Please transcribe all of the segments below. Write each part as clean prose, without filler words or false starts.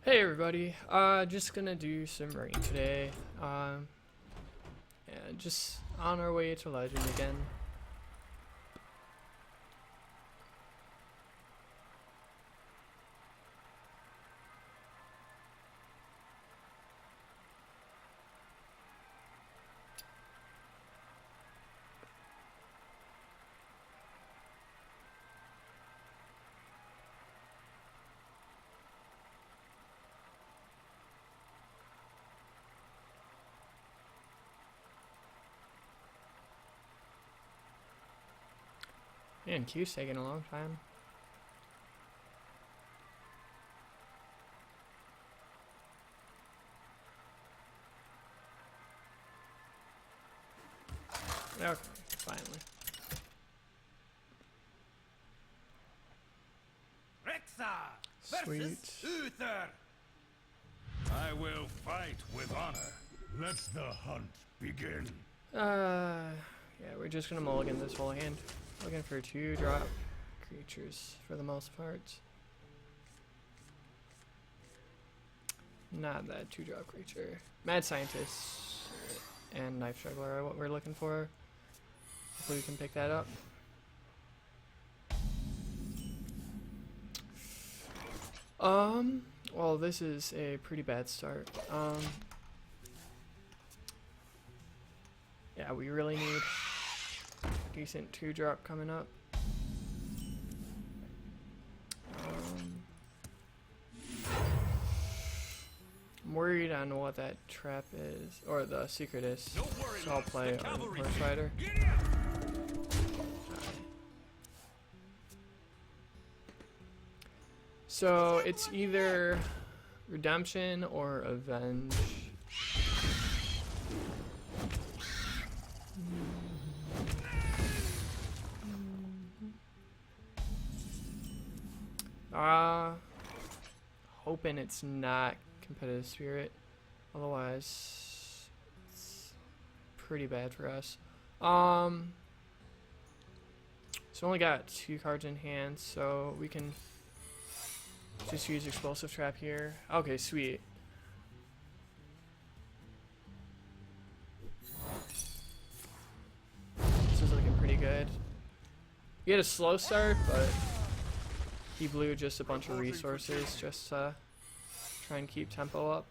Hey everybody, just gonna do some rain today, and just on our way to Legend again. Man, queue's taking a long time. Okay, finally. Sweet. Uther. I will fight with honor. Let the hunt begin. Yeah, we're just gonna mulligan this whole hand. Looking for 2-drop creatures for the most part. Not that 2-drop creature. Mad Scientist and Knife Juggler are what we're looking for. Hopefully we can pick that up. Well, this is a pretty bad start. Yeah, we really need decent 2-drop coming up. I'm worried on what that trap is, or the secret is, so I'll play on Horse Rider. So it's either Redemption or Avenge. Hoping it's not Competitive Spirit, otherwise it's pretty bad for us. So only got 2 cards in hand, so we can just use Explosive Trap here. Okay, sweet. This is looking pretty good. We had a slow start, but he blew just a bunch of resources just to try and keep tempo up.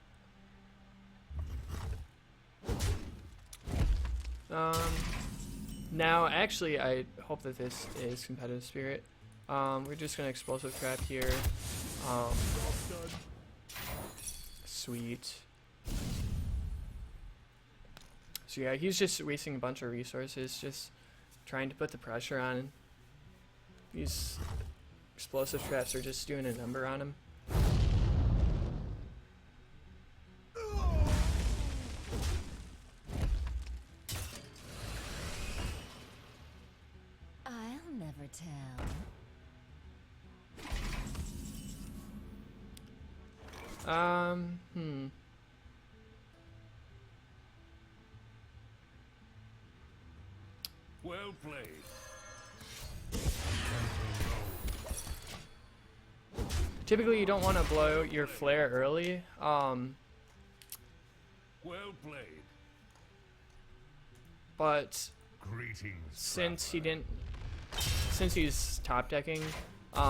Now, actually, I hope that this is Competitive Spirit. We're just gonna Explosive Trap here. Sweet. So yeah, he's just wasting a bunch of resources, just trying to put the pressure on. These Explosive Traps are just doing a number on him. I'll never tell. Well played. Typically, you don't want to blow your flare early. Well played. But Greetings. since he's top decking, we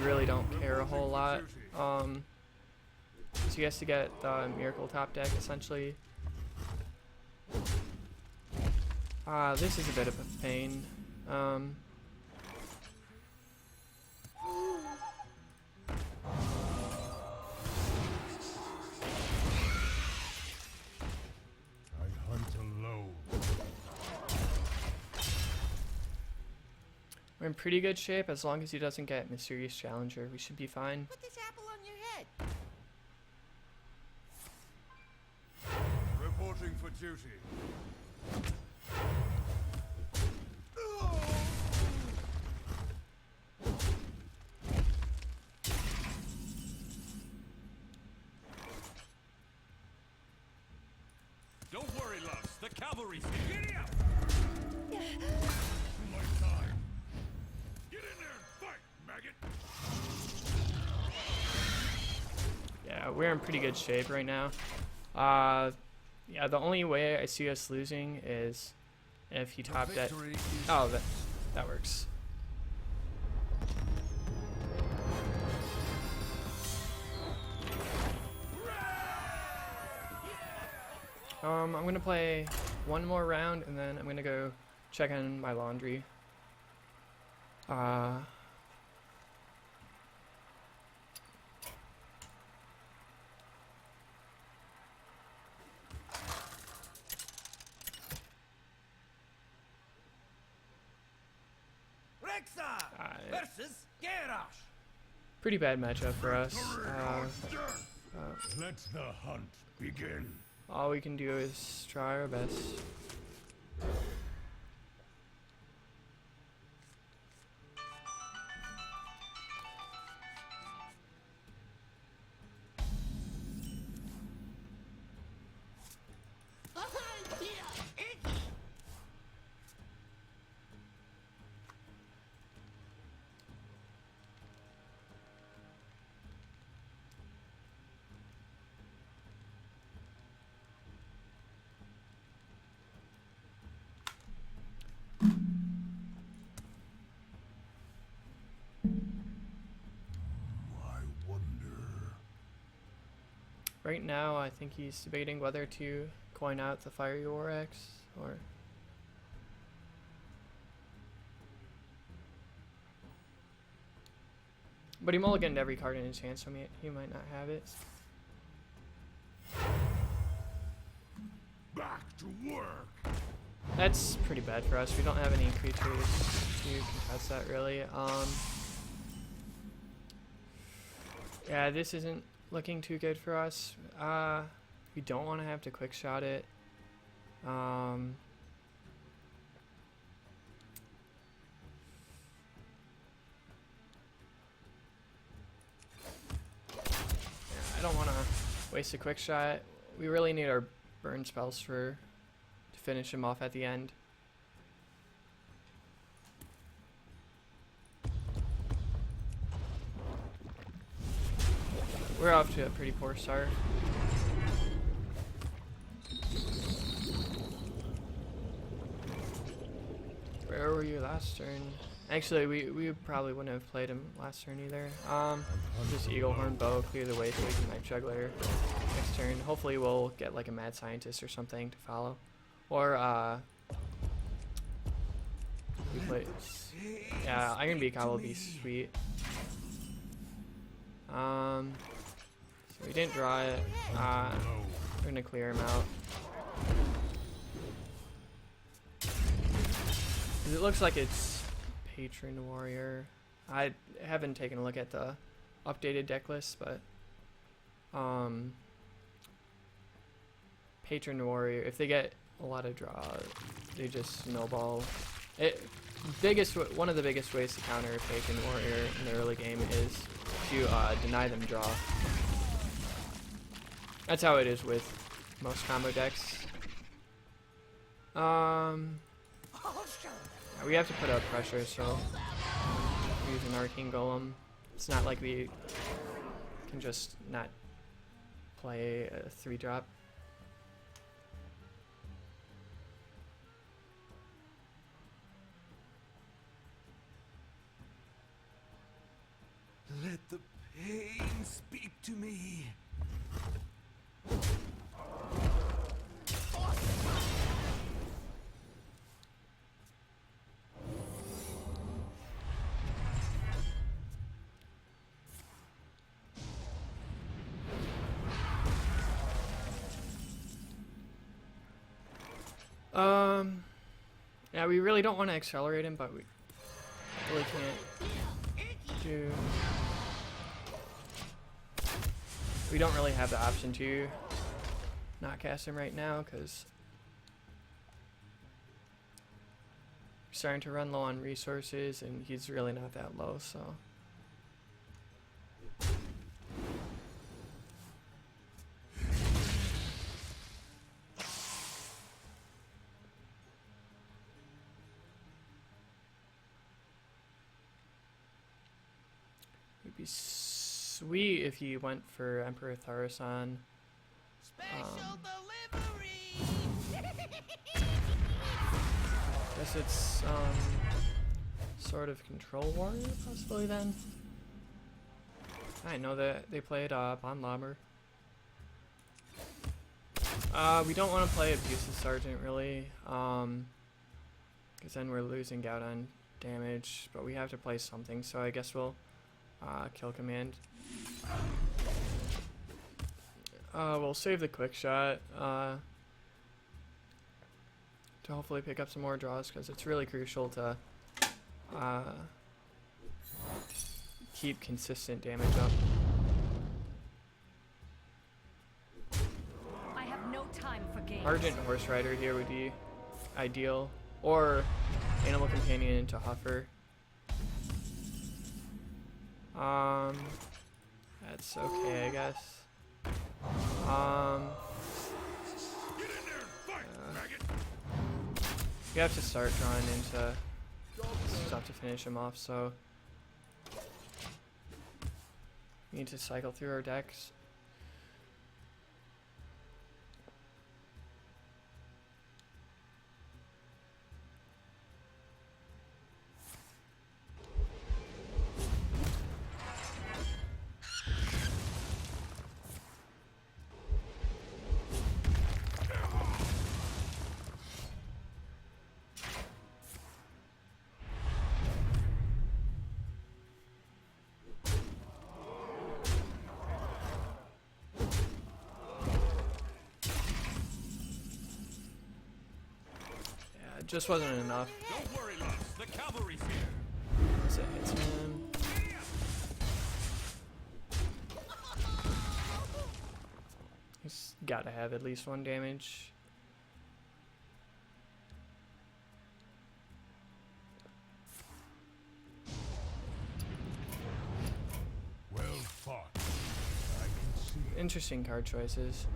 really don't care a whole lot. So he has to get the Miracle top deck essentially. This is a bit of a pain. We're in pretty good shape as long as he doesn't get Mysterious Challenger. We should be fine. Put this apple on your head. Reporting for duty. Don't worry, loves. The cavalry's here. Giddy up! My time. Get in there and fight, maggot! we're in pretty good shape right now. Yeah, the only way I see us losing is if he topped at. Oh, that works. I'm gonna play one more round and then I'm gonna go check on my laundry. Versus Garrosh. Pretty bad matchup for us. Let the hunt begin. All we can do is try our best. Right now, I think he's debating whether to coin out the Fiery War Axe or. But he mulliganed every card in his hand, so he might not have it. Back to work. That's pretty bad for us. We don't have any creatures to contest that, really. Yeah, this isn't looking too good for us. We don't want to have to quick shot it. Yeah, I don't want to waste a quick shot. We really need our burn spells to finish him off at the end. We're off to a pretty poor start. Where were you last turn? Actually, we probably wouldn't have played him last turn either. Just Eagle Horn Bow, clear the way so we can Knife Juggler next turn. Hopefully we'll get like a Mad Scientist or something to follow. Or, we play, yeah, Iron Beak Owl will be sweet. So we didn't draw it. We're gonna clear him out. It looks like it's Patron Warrior. I haven't taken a look at the updated deck list, but Patron Warrior, if they get a lot of draw, they just snowball. One of the biggest ways to counter Patron Warrior in the early game is to deny them draw. That's how it is with most combo decks. We have to put up pressure, so we use an Arcane Golem. It's not like we can just not play a 3-drop. Let the pain speak to me. Yeah, we really don't want to accelerate him, but we really can't do. We don't really have the option to not cast him right now because we're starting to run low on resources and he's really not that low, so. It'd be sweet if he went for Emperor Tharasan. Special delivery! Guess it's sort of control warrior possibly then. I know that they played Bond Lobber. We don't want to play Abusive Sergeant really, because then we're losing out on damage, but we have to play something, so I guess we'll kill command. We'll save the quick shot to hopefully pick up some more draws, because it's really crucial to keep consistent damage up. I have no time for games. Argent Horse Rider here would be ideal, or Animal Companion into Huffer. That's okay, I guess. We have to start drawing into stuff to finish him off, so we need to cycle through our decks. It just wasn't enough. Don't worry, Lux. The cavalry's here. Once it hits him. He's gotta have at least one damage. Well fought. I can see it. Interesting card choices.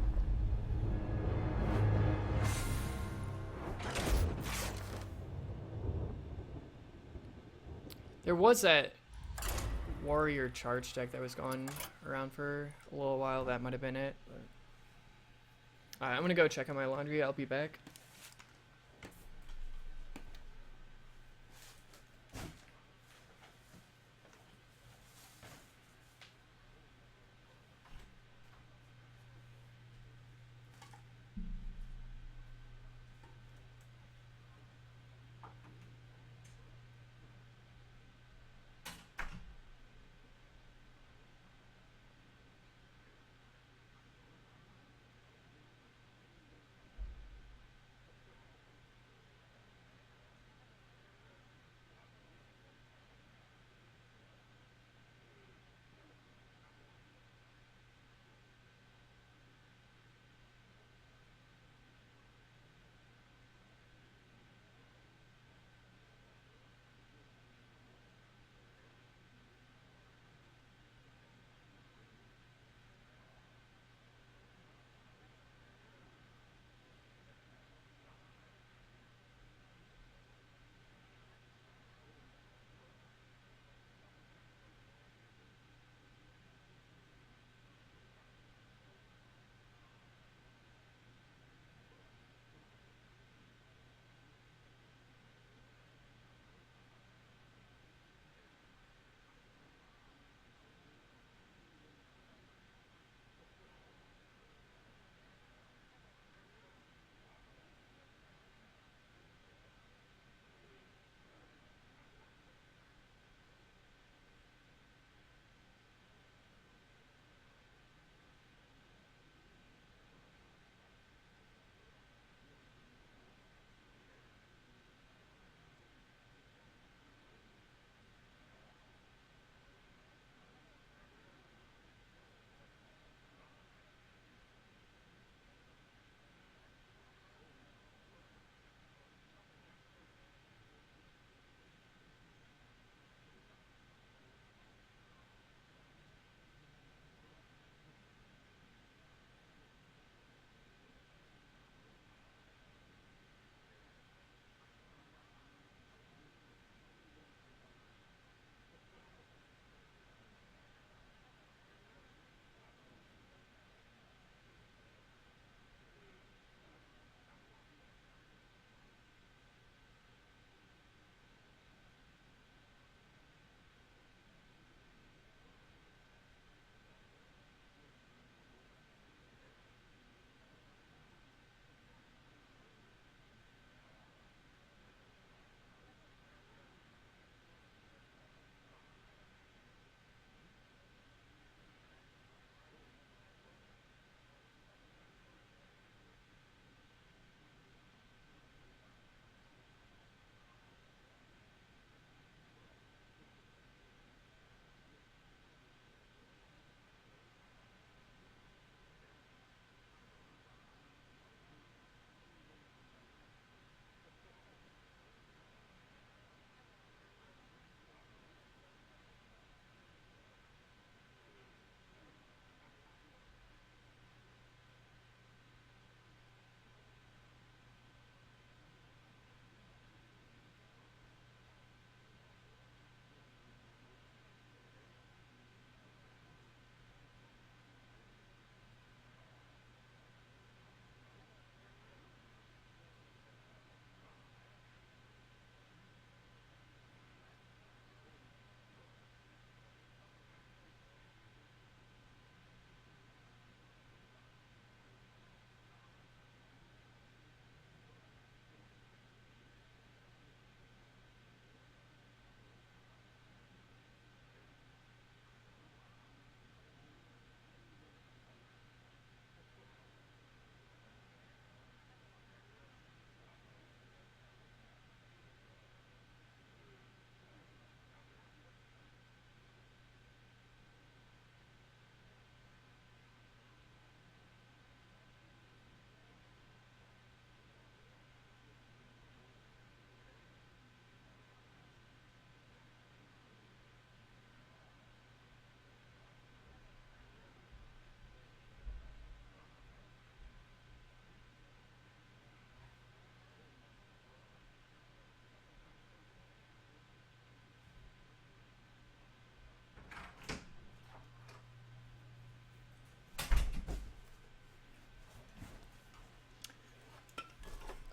There was that warrior charge deck that was going around for a little while. That might have been it. Alright, I'm gonna go check on my laundry. I'll be back.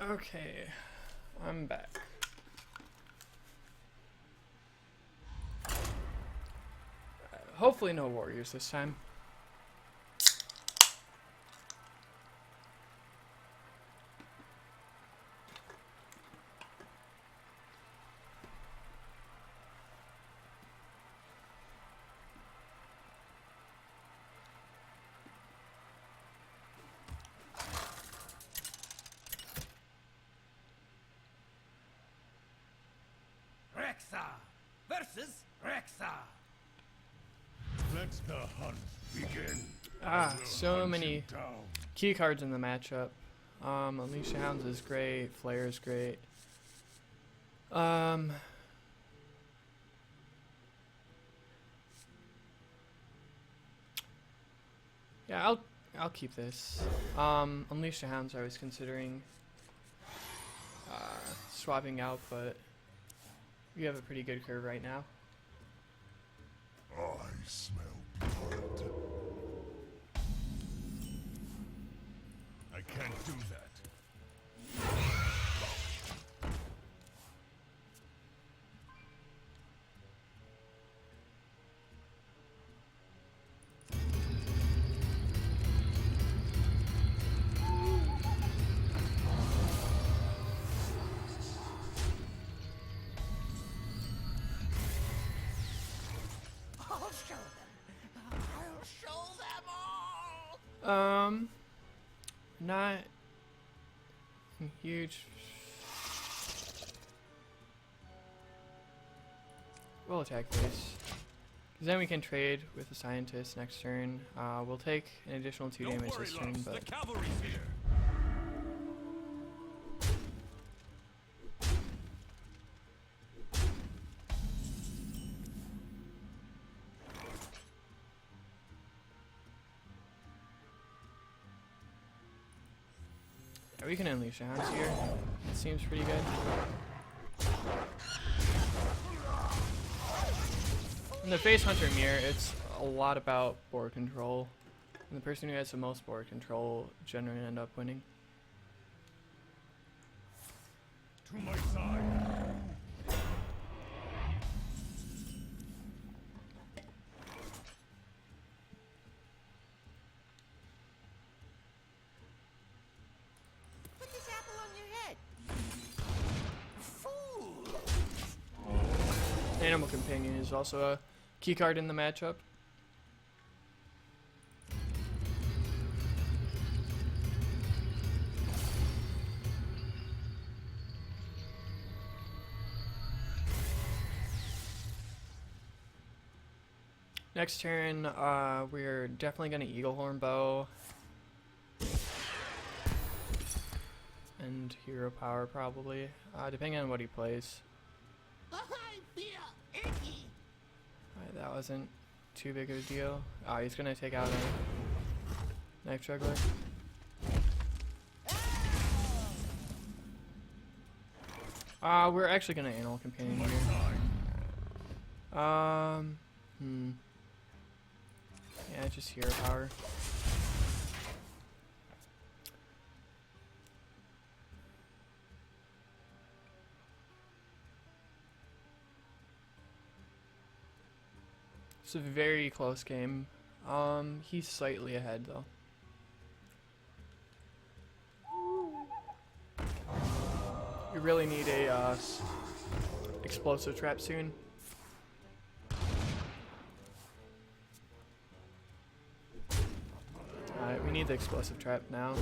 Okay, I'm back. Hopefully no warriors this time. Rexa versus Rexa. Let the hunt begin. Ah, I will so hunt many you down. key cards in the matchup. Unleash the Hounds is great. Flare is great. Yeah, I'll keep this. Unleash the Hounds I was considering swapping out, but you have a pretty good curve right now. I smell blood. I can't do that. I'll show them. I'll show them all. Not huge. We'll attack this. 'Cause then we can trade with the scientist next turn. We'll take an additional 2 damage this turn, loves, but the cavalry's here. yeah, we can unleash the Hounds here. It seems pretty good. In the Face Hunter Mirror, it's a lot about board control. And the person who has the most board control generally end up winning. To my side. Put this apple on your head. Fool. Animal Companion is also a key card in the matchup. Next turn, we're definitely going to Eagle Horn Bow. And Hero Power, probably. Depending on what he plays. I feel icky. Alright, that wasn't too big of a deal. He's going to take out a Knife Juggler. We're actually going to Animal Companion here. Yeah, just Hero Power. It's a very close game. He's slightly ahead though. We really need a explosive trap soon. Alright, we need the explosive trap now.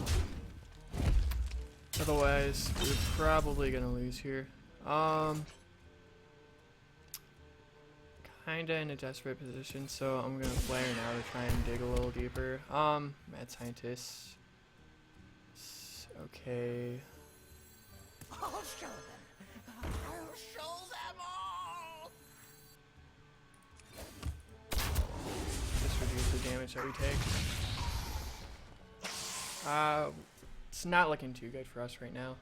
Otherwise, we're probably gonna lose here. Kinda in a desperate position, so I'm gonna flare now to try and dig a little deeper. Mad Scientist. Okay. I'll show them. I'll show them all. Just reduce the damage that we take. It's not looking too good for us right now.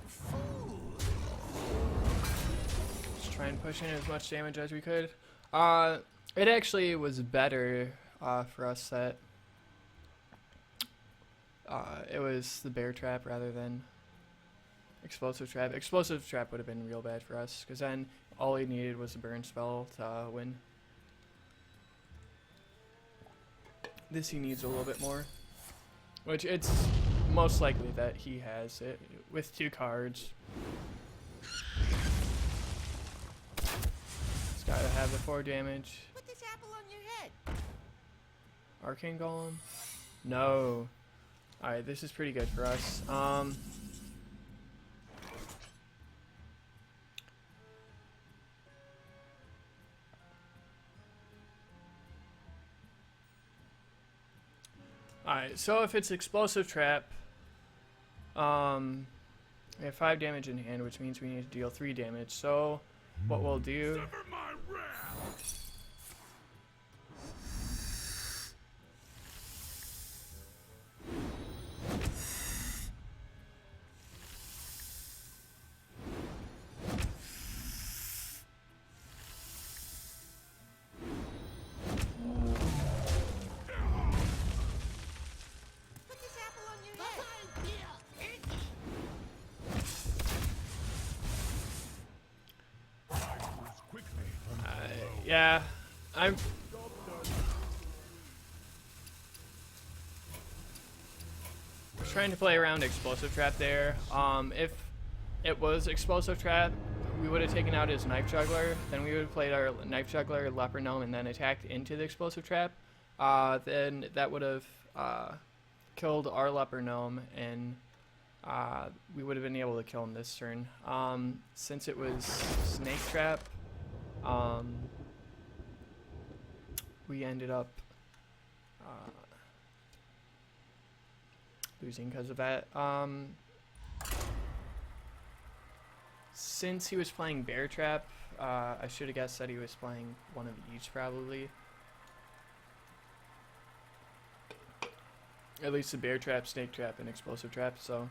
food. Just try and push in as much damage as we could. It actually was better for us that it was the bear trap rather than explosive trap. Explosive trap would have been real bad for us, because then all he needed was a burn spell to win. This he needs a little bit more, which it's most likely that he has it with 2 cards. It's gotta have the 4 damage. Put this apple on your head. Arcane Golem? No. Alright, this is pretty good for us. Alright, so if it's explosive trap, we have 5 damage in hand, which means we need to deal 3 damage. So what we'll do, Sever my wrath. Put this apple on your head. Backwards quickly. yeah, I'm trying to play around explosive trap there. If it was explosive trap, we would have taken out his knife juggler. Then we would have played our knife juggler, leper gnome, and then attacked into the explosive trap. Then that would have killed our leper gnome, and we would have been able to kill him this turn. Since it was snake trap, we ended up losing because of that. Since he was playing bear trap, I should have guessed that he was playing one of each probably. At least the bear trap, snake trap, and explosive trap, so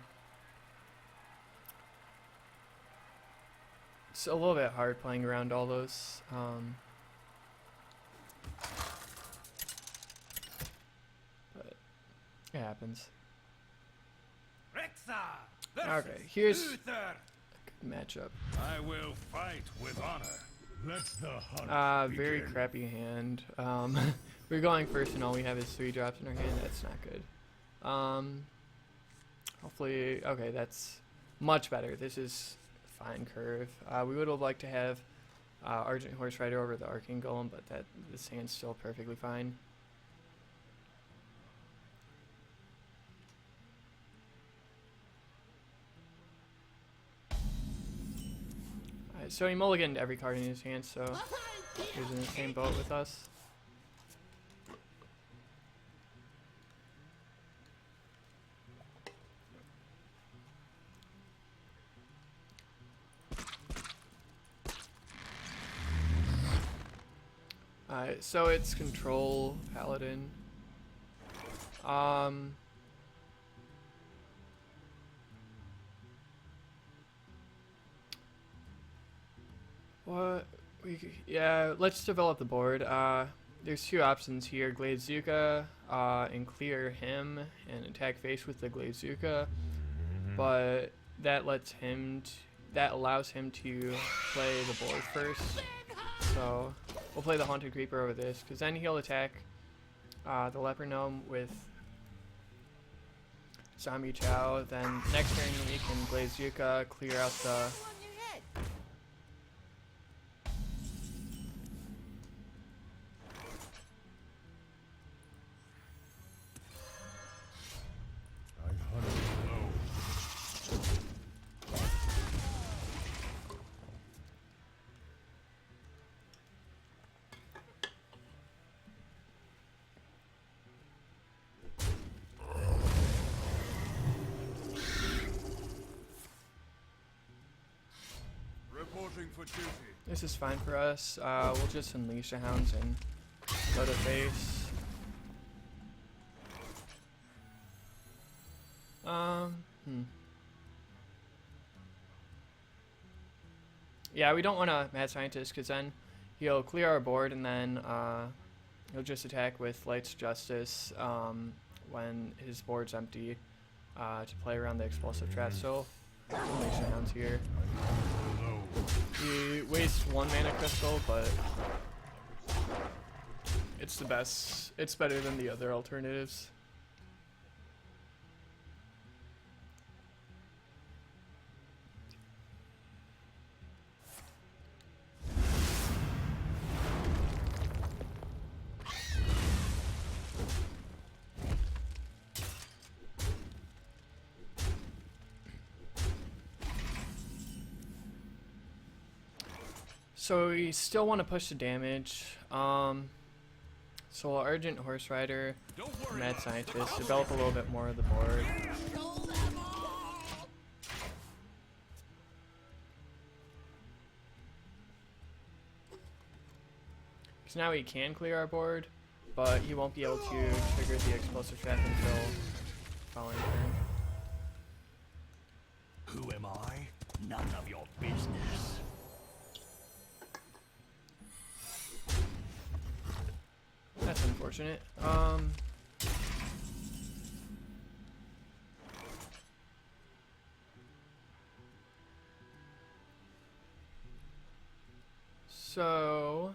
it's a little bit hard playing around all those. But it happens. Okay, here's a good matchup. I will fight with honor. Let the hunt Very begin. crappy hand. We're going first and all we have is 3 drops in our hand. That's not good. Hopefully, okay, that's much better. This is fine curve. We would have liked to have Argent Horse Rider over the Arcane Golem, but this hand's still perfectly fine. Alright, so he mulliganed every card in his hand, so he's in the same boat with us. Alright, so it's control paladin. What yeah, let's develop the board. There's 2 options here: Glazuka, and clear him and attack face with the Glazuka, but that allows him to play the board first. So we'll play the Haunted Creeper over this, because then he'll attack the Leper Gnome with Zombie Chow. Then next turn we can Glazuka, clear out the... Apple on your head. I hunt alone. Reporting for duty. This is fine for us. We'll just unleash the hounds and go to face. Yeah, we don't want a mad scientist because then he'll clear our board and then he'll just attack with Light's Justice when his board's empty to play around the explosive trap. So we'll make some rounds here. He wastes 1 mana crystal, but it's the best. It's better than the other alternatives. So we still want to push the damage. So Argent Horse Rider, Mad Scientist, develop a little bit more of the board. Show them all! Because now he can clear our board, but he won't be able to trigger the explosive trap until following turn. Who am I? None of your business. That's unfortunate. So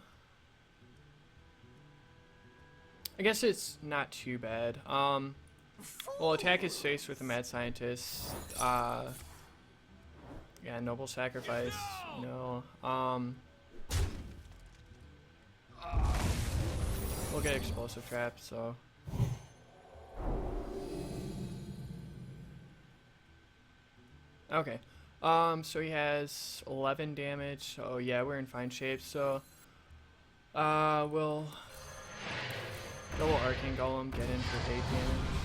I guess it's not too bad. We'll attack his face with a Mad Scientist. Yeah, Noble Sacrifice. No. We'll get Explosive Trap, so. Okay. So he has 11 damage. So yeah, we're in fine shape. So, we'll double Arcane Golem, get in for 8 damage.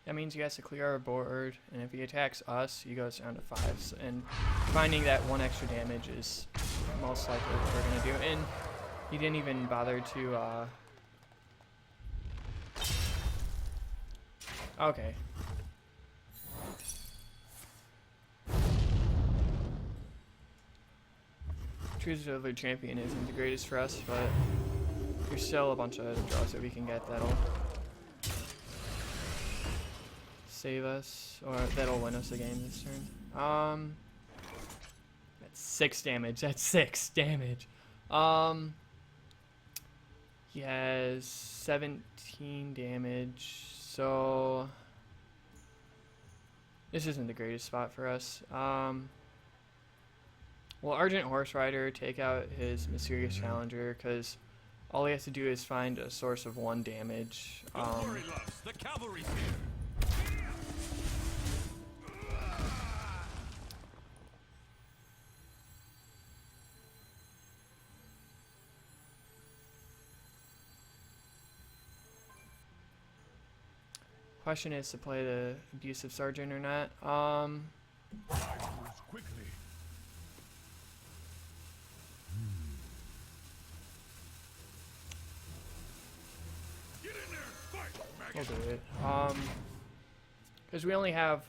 That means he has to clear our board, and if he attacks us, he goes down to 5s. And finding that 1 extra damage is most likely what we're gonna do. And he didn't even bother to. Okay. Choose of the champion isn't the greatest for us, but there's still a bunch of draws that we can get that'll save us, or that'll win us the game this turn. That's 6 damage. That's 6 damage. He has 17 damage, so this isn't the greatest spot for us. Will Argent Horse Rider take out his Mysterious Challenger, because all he has to do is find a source of 1 damage. Don't worry, loves. The cavalry's here. Question is to play the Abusive Sergeant or not. Quickly. Get in there, fight, We'll maggot. do it. Because we only have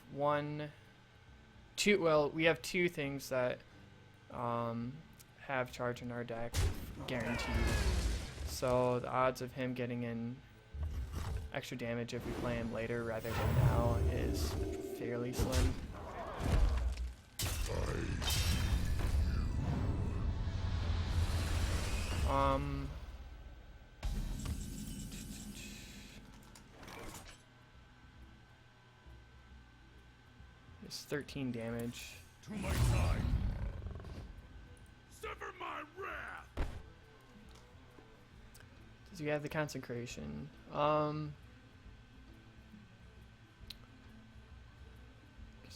we have 2 things that have charge in our deck, guaranteed. So the odds of him getting in extra damage if we play him later rather than now is fairly slim. It's 13 damage. To my side. Sever my wrath. Does he have the Consecration?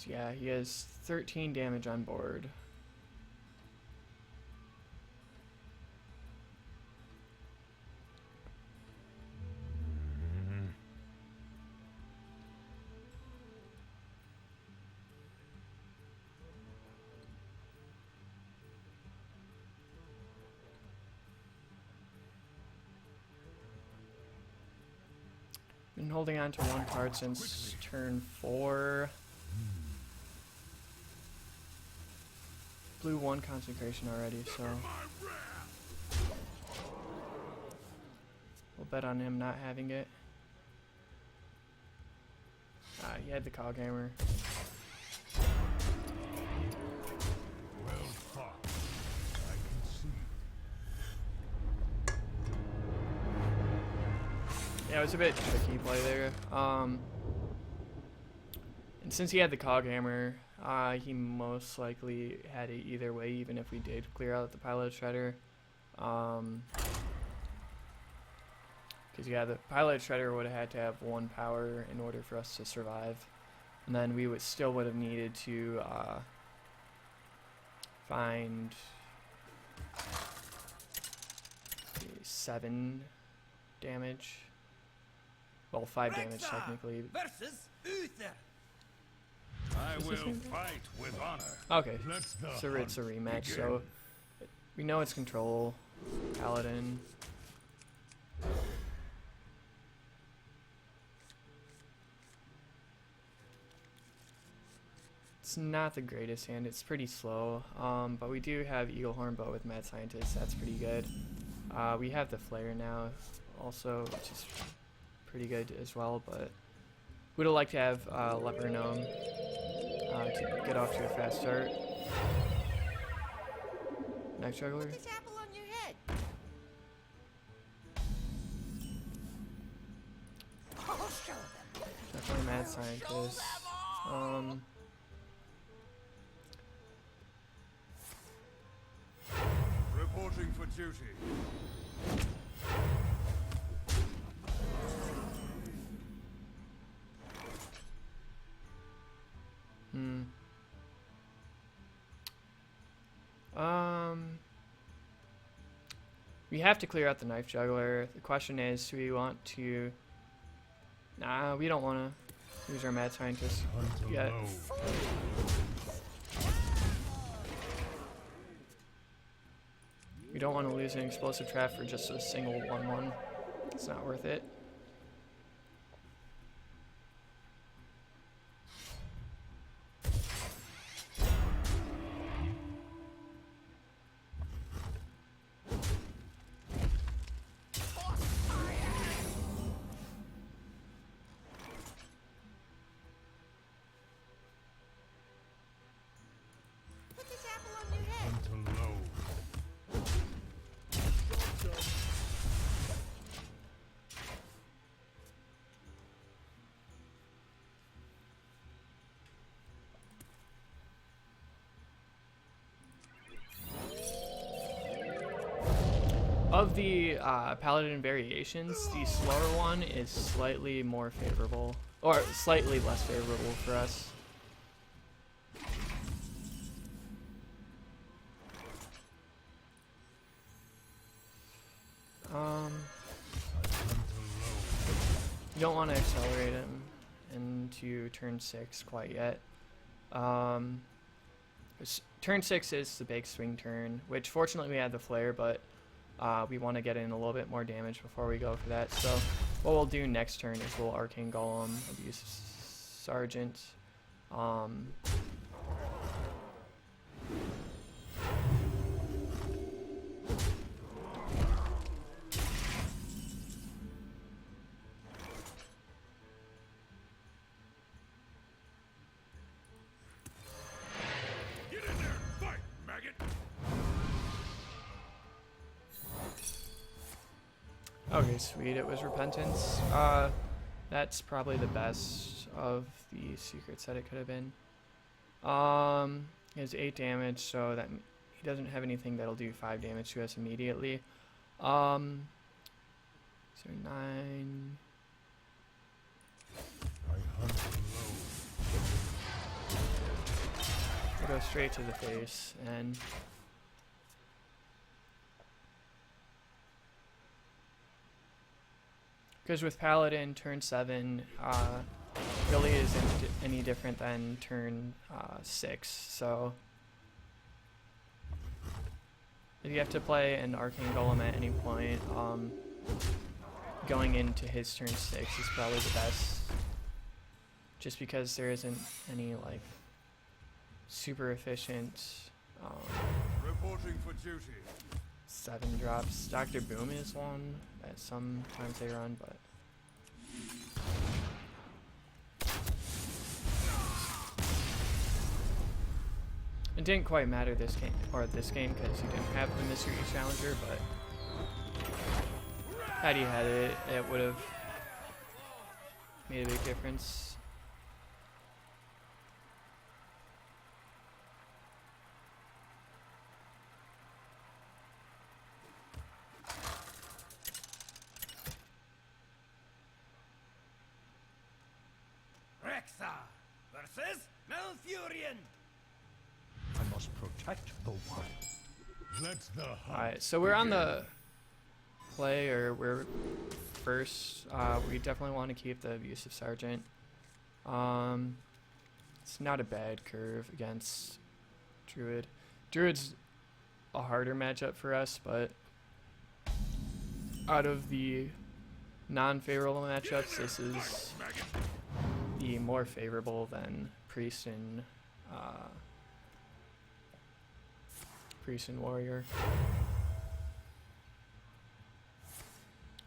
Yeah, he has 13 damage on board. Been holding on to one card since turn 4. Blew 1 consecration already, so we'll bet on him not having it. He had the cog hammer. Well fought. I can see. Yeah, it was a bit tricky play there. And since he had the cog hammer, he most likely had it either way, even if we did clear out the pilot shredder. Because yeah, the pilot shredder would have had to have 1 power in order for us to survive, and then we still would have needed to find 7 damage. Well, 5 damage technically. Versus Uther. I Is this will him? fight with honor. Okay, Let the so it's a hunt rematch, begin. so we know it's control, paladin. It's not the greatest hand, it's pretty slow, but we do have Eagle Horn Bow with Mad Scientist, that's pretty good. We have the Flare now also, which is pretty good as well, but would have liked to have Leper Gnome to get off to a fast start. Night Juggler. Put this apple on your head. I'll show them. Definitely Mad Show Scientist. them all. Reporting for duty. We have to clear out the Knife Juggler. The question is, do we want to... Nah, we don't want to use our Mad Scientist Hunt yet. alone. We don't want to lose an explosive trap for just a single 1-1. It's not worth it. Put this apple on your head. Hunt alone. Of the Paladin variations, the slower one is slightly more favorable, or slightly less favorable for us. You don't want to accelerate him into turn 6 quite yet. 'Cause turn 6 is the big swing turn, which fortunately we had the flare, but we want to get in a little bit more damage before we go for that. So what we'll do next turn is we'll Arcane Golem, abuse Sergeant. Get in there and fight, maggot. Okay, sweet. It was Repentance. That's probably the best of the secrets that it could have been. He has 8 damage, so that he doesn't have anything that'll do 5 damage to us immediately. So 9. I hunt alone. We'll go straight to the face and because with Paladin, turn 7 really isn't any different than turn 6. So if you have to play an Arcane Golem at any point, going into his turn 6 is probably the best. Just because there isn't any like super efficient Reporting for duty. 7 drops. Dr. Boom is one that sometimes they run, but it didn't quite matter this game because you didn't have the mystery challenger, but had he had it, it would have made a big difference. Rexa versus Malfurion. I must protect the wild. Let the hunt. Alright, so we're on the play, or we're first. We definitely want to keep the abusive sergeant. It's not a bad curve against Druid. Druid's a harder matchup for us, but out of the non-favorable matchups, this is the more favorable than Priest and Warrior.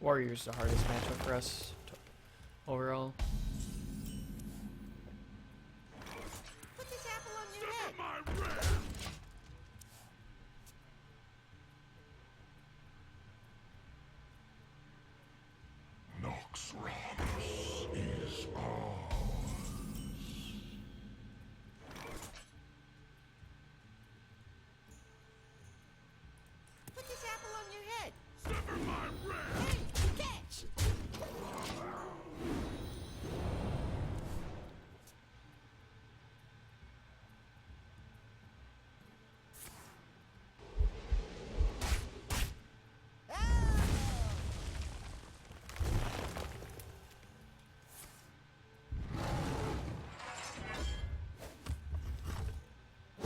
Warrior's the hardest matchup for us overall. Put this apple on your head. Nox Ramus is ours. Put this apple on your head. Sever my red. Hey, catch!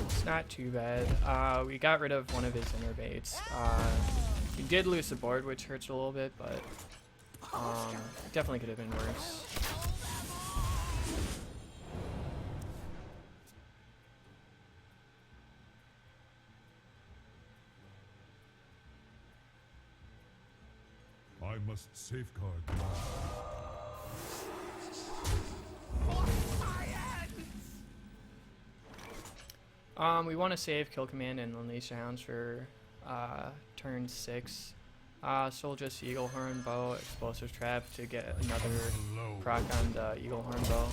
It's not too bad. We got rid of one of his inner baits. We did lose the board, which hurts a little bit, but it definitely could have been worse. I must safeguard the We want to save Kill Command and Unleash the Hounds for turn 6. So we'll just Eagle Horn Bow, Explosive Trap to get another proc on the Eagle Horn Bow.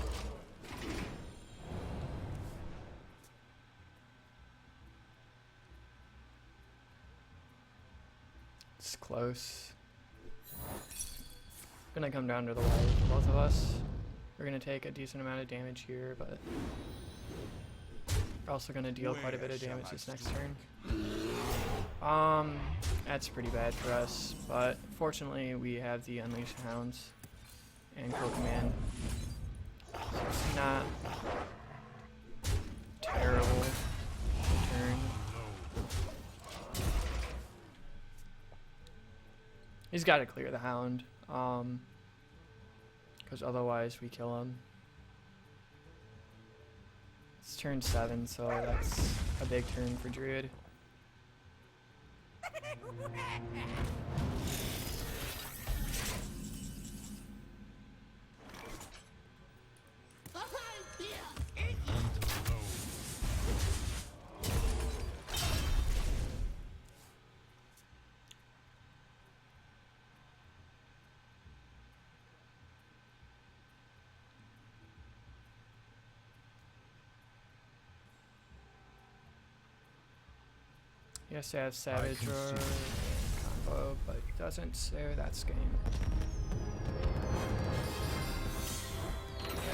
It's close. Gonna come down to the wire for both of us. We're gonna take a decent amount of damage here, but we're also gonna deal quite a bit of damage this next turn. That's pretty bad for us, but fortunately we have the Unleash Hounds and Kill Command. So it's not terrible turn. He's got to clear the Hound, because otherwise we kill him. It's turn 7, so that's a big turn for Druid. He has to have Savage or combo, but he doesn't, so that's game.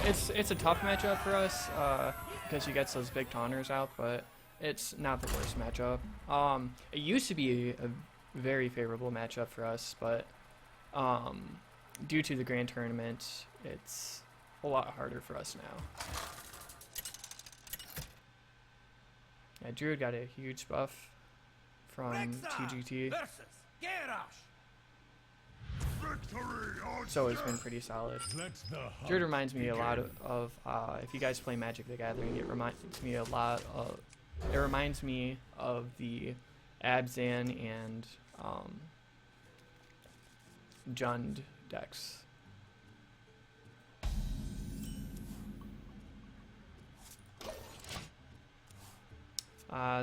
It's a tough matchup for us because he gets those big taunters out, but it's not the worst matchup. It used to be a very favorable matchup for us, but due to the Grand Tournament, it's a lot harder for us now. Yeah, Druid got a huge buff from TGT. Versus Garrosh. So it's been pretty solid. Let the hunt Druid reminds me a lot begin. of if you guys play Magic the Gathering, it reminds me a lot of the Abzan and Jund decks.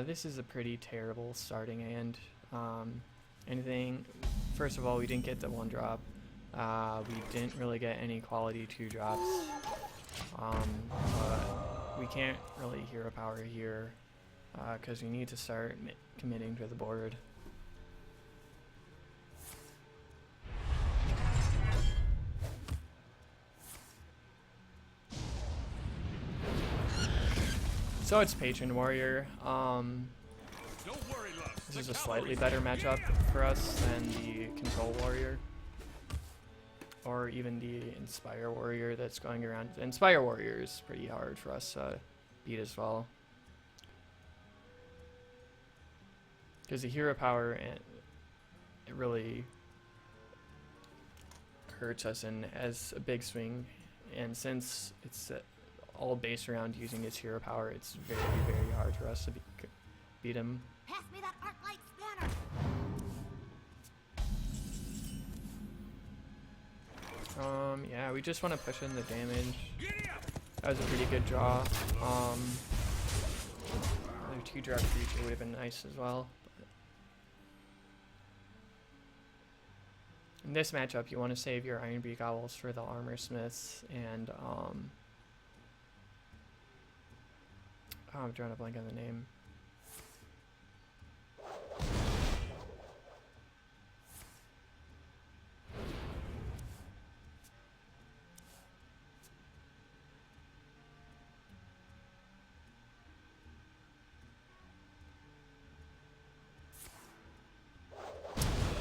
This is a pretty terrible starting hand. First of all, we didn't get the 1-drop. We didn't really get any quality 2-drops. But we can't really hero power here because we need to start committing to the board. So it's Patron Warrior. Don't worry, love. This is a slightly better matchup for us than the Control Warrior. Or even the Inspire Warrior that's going around. The Inspire Warrior is pretty hard for us to beat as well. Because the hero power, it really hurts us and as a big swing. And since it's all based around using his hero power, it's very, very hard for us to beat him. Pass me that arc light spanner. Yeah, we just want to push in the damage. That was a pretty good draw. Another 2-drop creature would have been nice as well. But in this matchup, you want to save your Ironbeak Owls for the Armor Smiths and I'm drawing a blank on the name.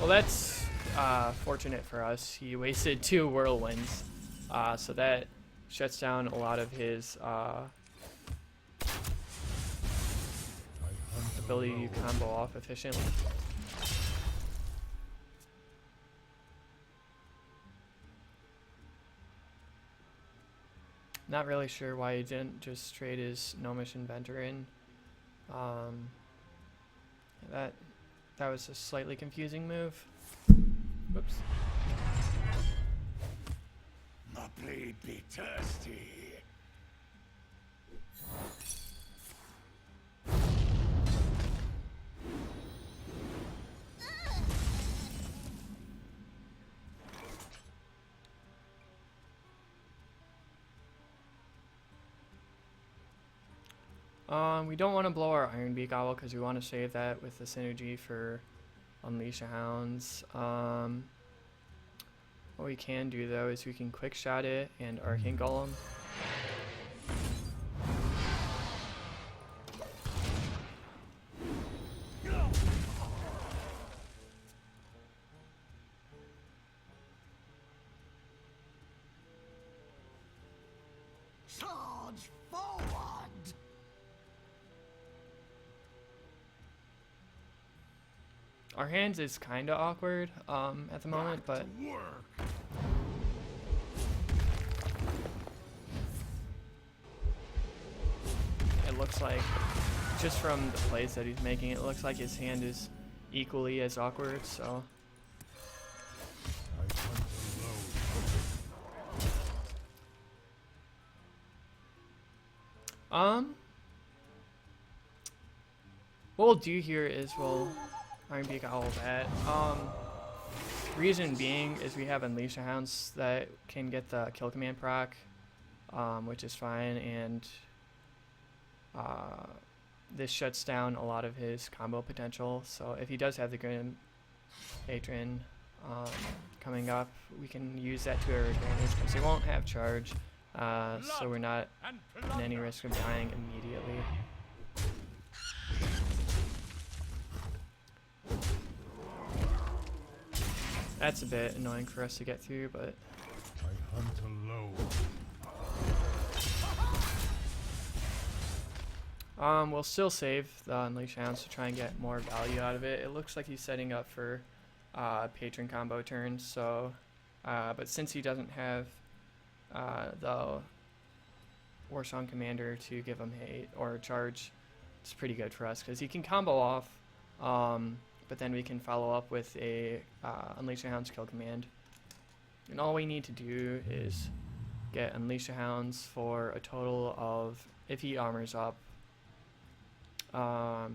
Well, that's fortunate for us. He wasted 2 Whirlwinds, so that shuts down a lot of his ability to combo off efficiently. Not really sure why he didn't just trade his Gnomish Inventor in. That was a slightly confusing move. Whoops. My blade be thirsty. We don't want to blow our Ironbeak Owl because we want to save that with the synergy for Unleash the Hounds. What we can do though is we can quick shot it and Arcane Golem. Charge forward! Our hands is kind of awkward at the moment, but Work. it looks like, just from the plays that he's making, it looks like his hand is equally as awkward, so. I hunt alone. What we'll do here is we'll Ironbeak Owl that. Reason being is we have Unleash the Hounds that can get the kill command proc, which is fine, and this shuts down a lot of his combo potential. So if he does have the Grim Patron coming up, we can use that to our advantage because he won't have charge, so we're not in any risk of dying immediately. That's a bit annoying for us to get through, but I hunt alone. we'll still save the Unleash Hounds to try and get more value out of it. It looks like he's setting up for patron combo turns, so but since he doesn't have the Warsong Commander to give him hate or charge, it's pretty good for us because he can combo off, but then we can follow up with a Unleash the Hounds kill command. And all we need to do is get Unleash the Hounds for a total of, if he armors up, all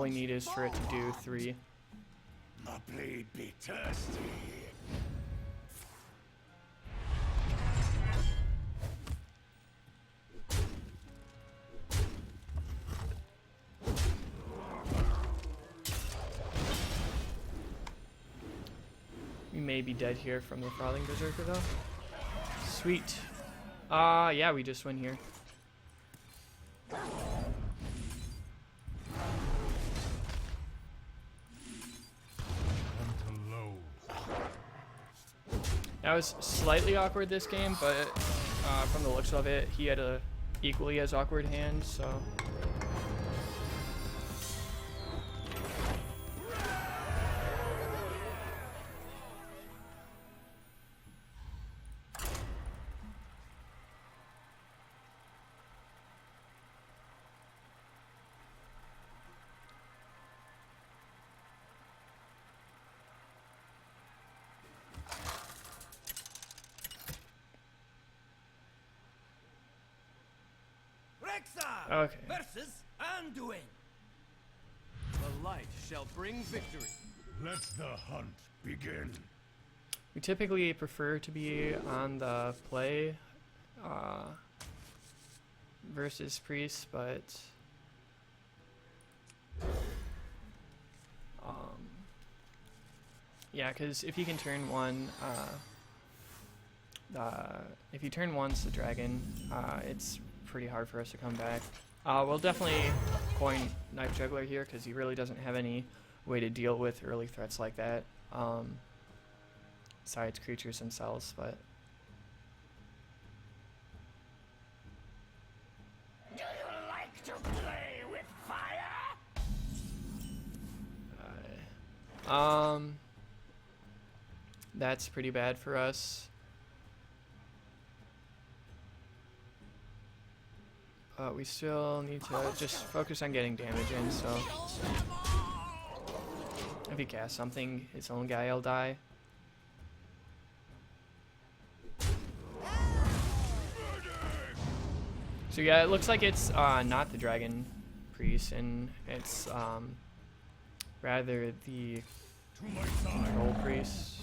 we need is for it to do 3. My blade be thirsty. We may be dead here from the Frothing Berserker though. Sweet. Yeah, we just win here. That was slightly awkward this game, but from the looks of it, he had a equally as awkward hand, so. Okay. Versus Anduin. The light shall bring victory. Let the hunt begin. We typically prefer to be on the play versus priest, but yeah, because if you can turn one, if you turn once the dragon, it's pretty hard for us to come back. We'll definitely coin Knife Juggler here because he really doesn't have any way to deal with early threats like that, besides creatures themselves. But Do you like to play with fire? That's pretty bad for us. But we still need to just focus on getting damage in, so if he casts something, his own guy will die. So yeah, it looks like it's not the Dragon Priest, and it's rather the Control Priest.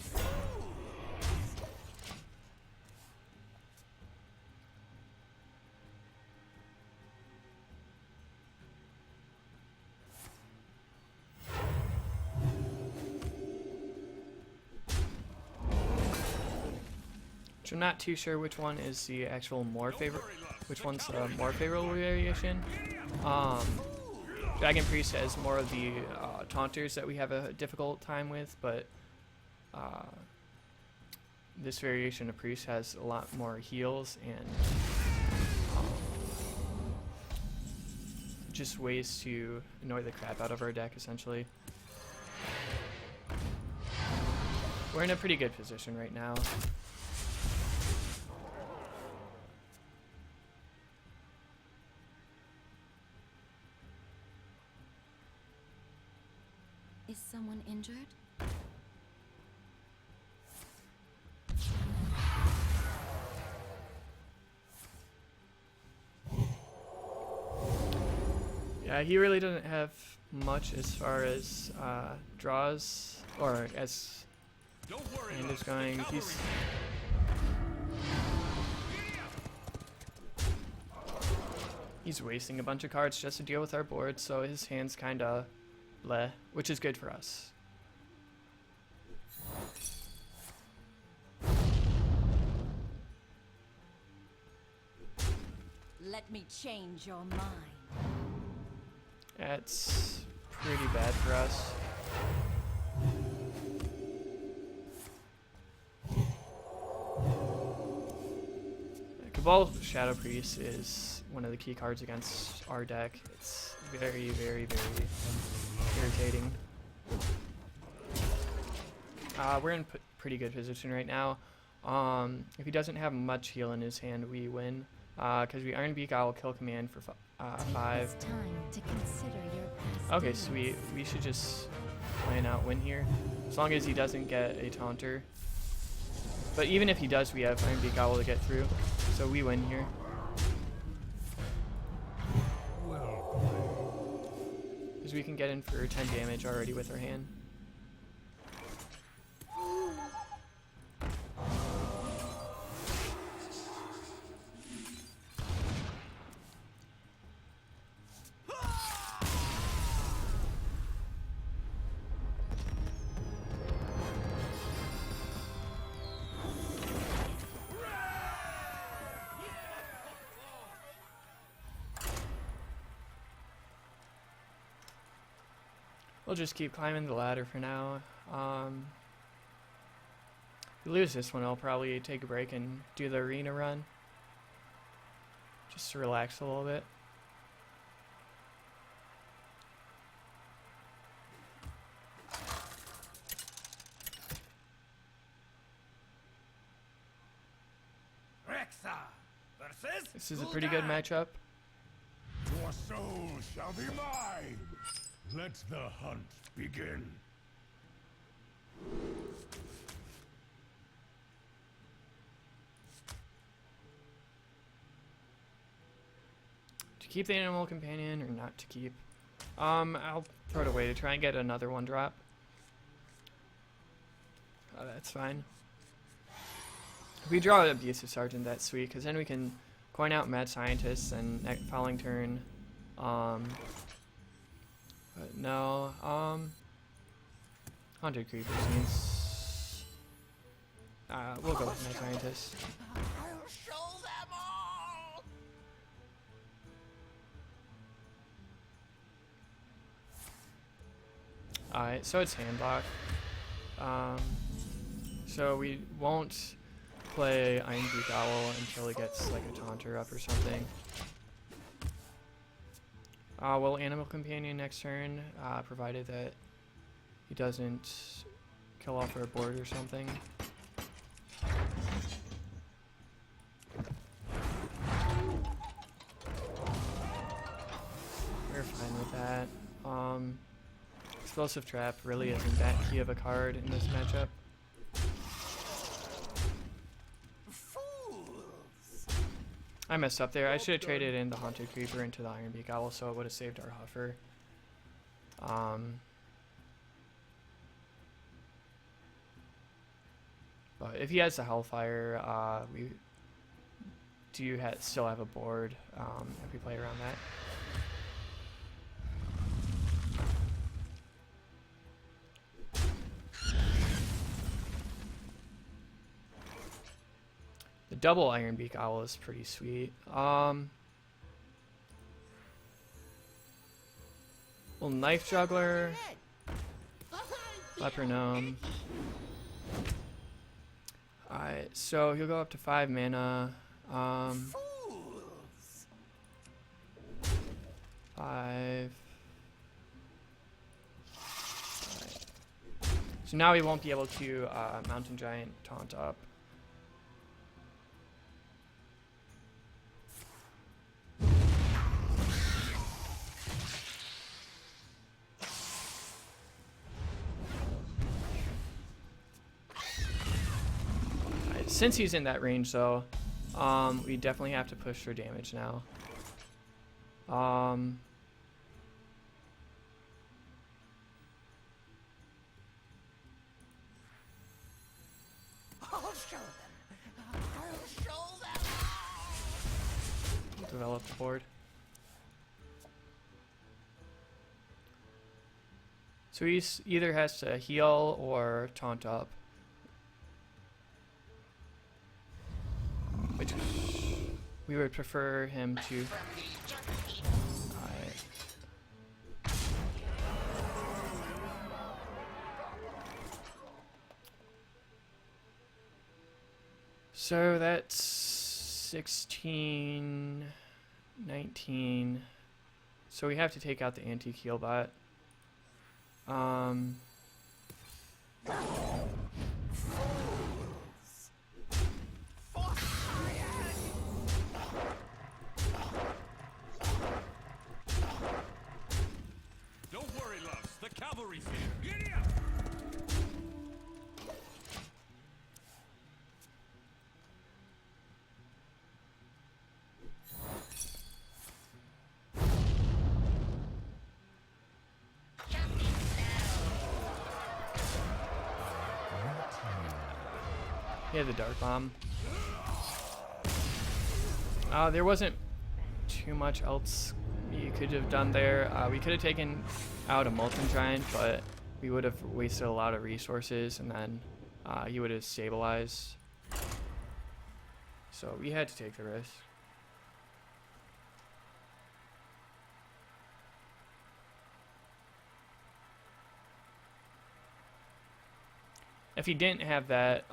Which I'm not too sure which one is the actual more favorite, which one's the more favorable variation. Dragon Priest has more of the taunters that we have a difficult time with, but this variation of Priest has a lot more heals and just ways to annoy the crap out of our deck, essentially. We're in a pretty good position right now. Is someone injured? Yeah, he really doesn't have much as far as draws, or as hand is going. He's wasting a bunch of cards just to deal with our board, so his hand's kinda bleh, which is good for us. Let me change your mind. That's pretty bad for us. Cabal Shadow Priest is one of the key cards against our deck. It's very, very, very irritating. We're in pretty good position right now. If he doesn't have much heal in his hand, we win. Because we Iron Beak Owl kill command for 5. It's time to consider your past Okay, deeds. sweet. We should just plan out win here. As long as he doesn't get a taunter. But even if he does, we have Iron Beak Owl to get through. So we win here. Because we can get in for 10 damage already with our hand. We'll just keep climbing the ladder for now. If we lose this one, I'll probably take a break and do the arena run. Just to relax a little bit. Rexa versus This is a pretty good matchup. Your soul shall be mine. Let the hunt begin. To keep the animal companion or not to keep? I'll throw it away to try and get another 1-drop. That's fine. If we draw an Abusive Sergeant, that's sweet, because then we can coin out Mad Scientist and following turn. But no, Haunted Creeper seems. We'll go with Mad Scientist. I'll show them all. Alright, so it's handlock. So we won't play Iron Beak Owl until he gets like a taunter up or something. We'll Animal Companion next turn, provided that he doesn't kill off our board or something. We're fine with that. Explosive Trap really isn't that key of a card in this matchup. Fools. I messed up there. I should have traded in the Haunted Creeper into the Iron Beak Owl, so it would have saved our Huffer. But if he has the Hellfire, we do still have a board if we play around that. The double Iron Beak Owl is pretty sweet. Well, Knife Juggler, Leper Gnome. Alright, so he'll go up to 5 mana. Fools. 5. Alright. So now he won't be able to Mountain Giant taunt up. Since he's in that range, though, we definitely have to push for damage now. I'll show them. I'll show them all. Develop the board. So he either has to heal or taunt up. Which we would prefer him to. Alright. So that's 16, 19. So we have to take out the anti-heal bot. He had the Dark Bomb. There wasn't too much else you could have done there. We could have taken out a Molten Giant, but we would have wasted a lot of resources, and then he would have stabilized. So we had to take the risk. If he didn't have that,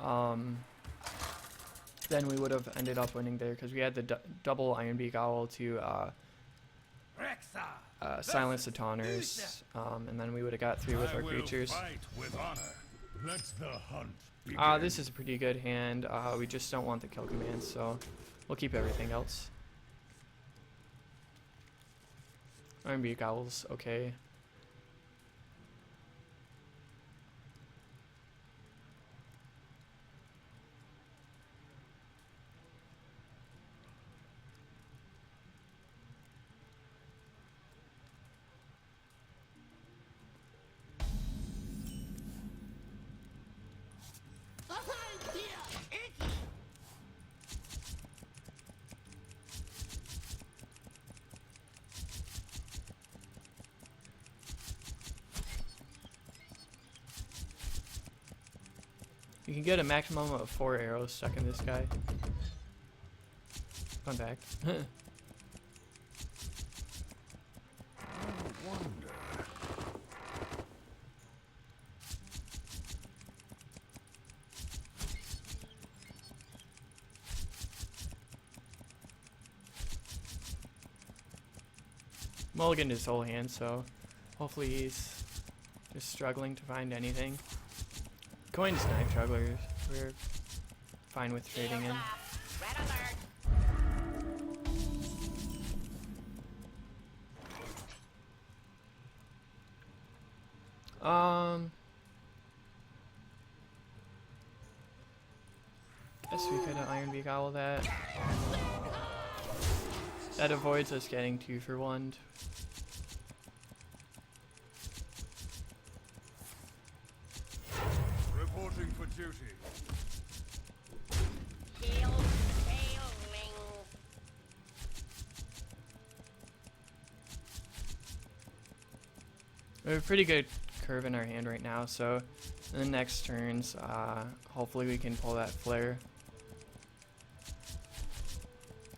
then we would have ended up winning there because we had the double Iron Beak Owl to silence the Taunters, and then we would have got through with our creatures. This is a pretty good hand. We just don't want the kill commands, so we'll keep everything else. Iron Beak Owl's okay. You can get a maximum of 4 arrows stuck in this guy. Fun fact. Mulliganed his whole hand, so hopefully he's just struggling to find anything. Going to Knife Jugglers, we're fine with trading in. Red alert. Guess we could have Iron Beak Owl that. That avoids us getting 2 for 1. Reporting for duty. Shield failing. We have a pretty good curve in our hand right now, so in the next turns, hopefully we can pull that flare.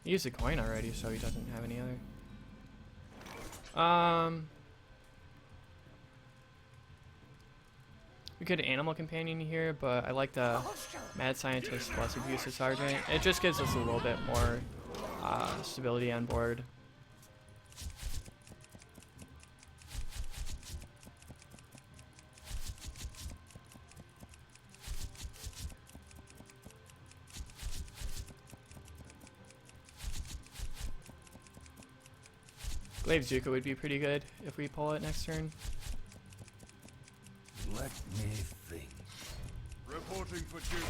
He used a coin already, so he doesn't have any other. We could Animal Companion here, but I like the Mad Scientist plus Abusive Sergeant. It just gives us a little bit more stability on board. Glaive Zuka would be pretty good if we pull it next turn. Let me think. Reporting for duty.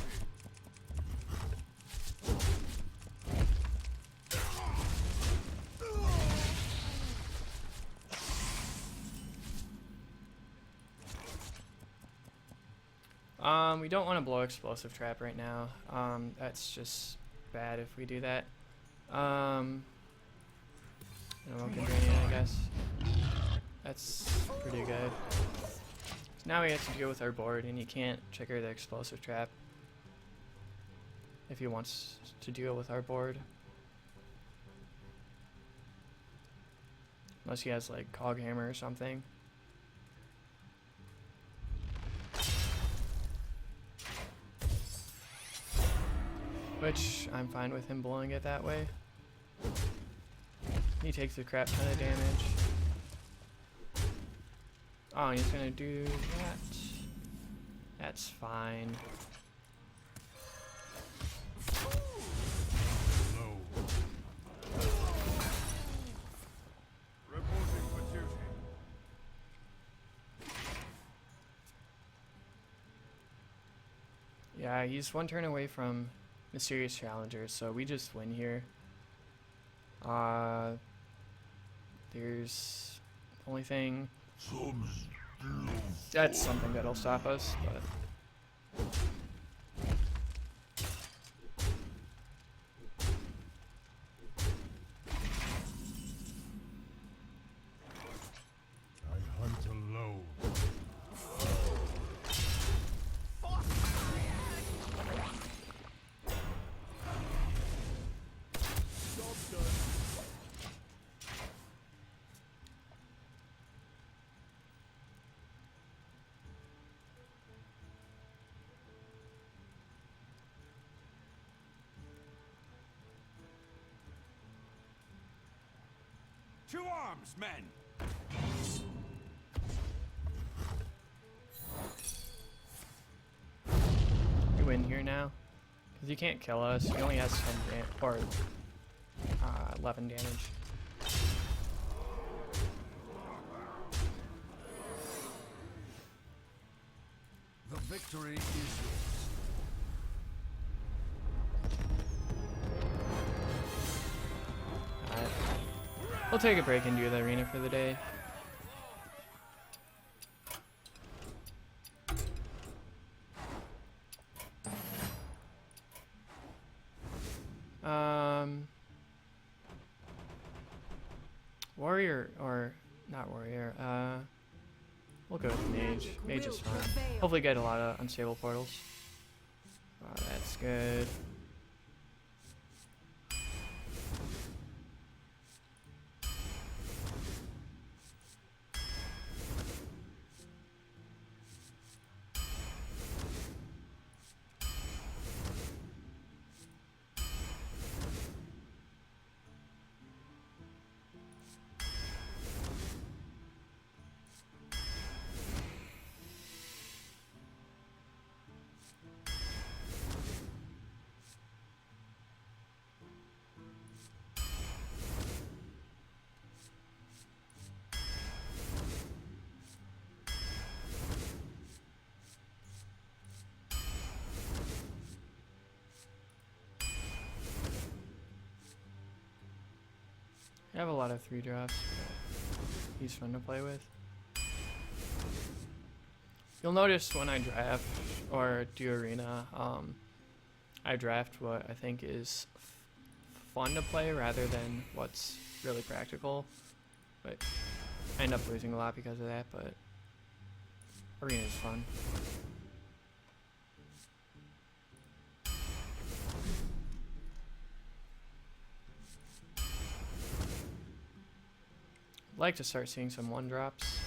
We don't want to blow Explosive Trap right now. That's just bad if we do that. I guess. That's pretty good. Now we have to deal with our board, and he can't trigger the Explosive Trap if he wants to deal with our board. Unless he has like Cog Hammer or something. Which I'm fine with him blowing it that way. He takes a crap ton of damage. Oh, he's gonna do that. That's fine. Low. Reporting for duty. Yeah, he's 1 turn away from Mysterious Challenger, so we just win here. There's the only thing. That's something that'll stop us, but To arms, men! We win here now. Because he can't kill us. He only has 10 or 11 damage. The victory is yours. Alright. We'll take a break and do the arena for the day. Warrior, or not warrior, we'll go with mage. Mage is fine. Hopefully get a lot of unstable portals. Oh, that's good. I have a lot of 3-drops, but he's fun to play with. You'll notice when I draft or do arena, I draft what I think is fun to play rather than what's really practical. But I end up losing a lot because of that, but arena is fun. I'd like to start seeing some 1-drops.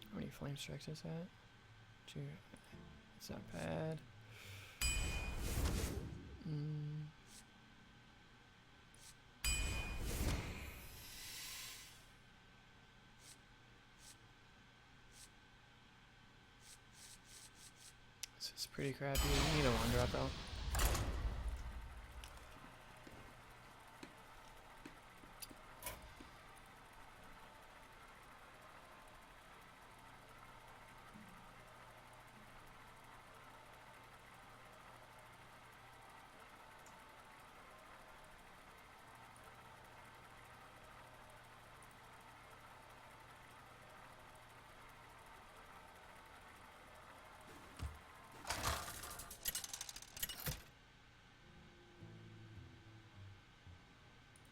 How many flame strikes is that? 2. It's not bad. This is pretty crappy. We need a 1-drop though.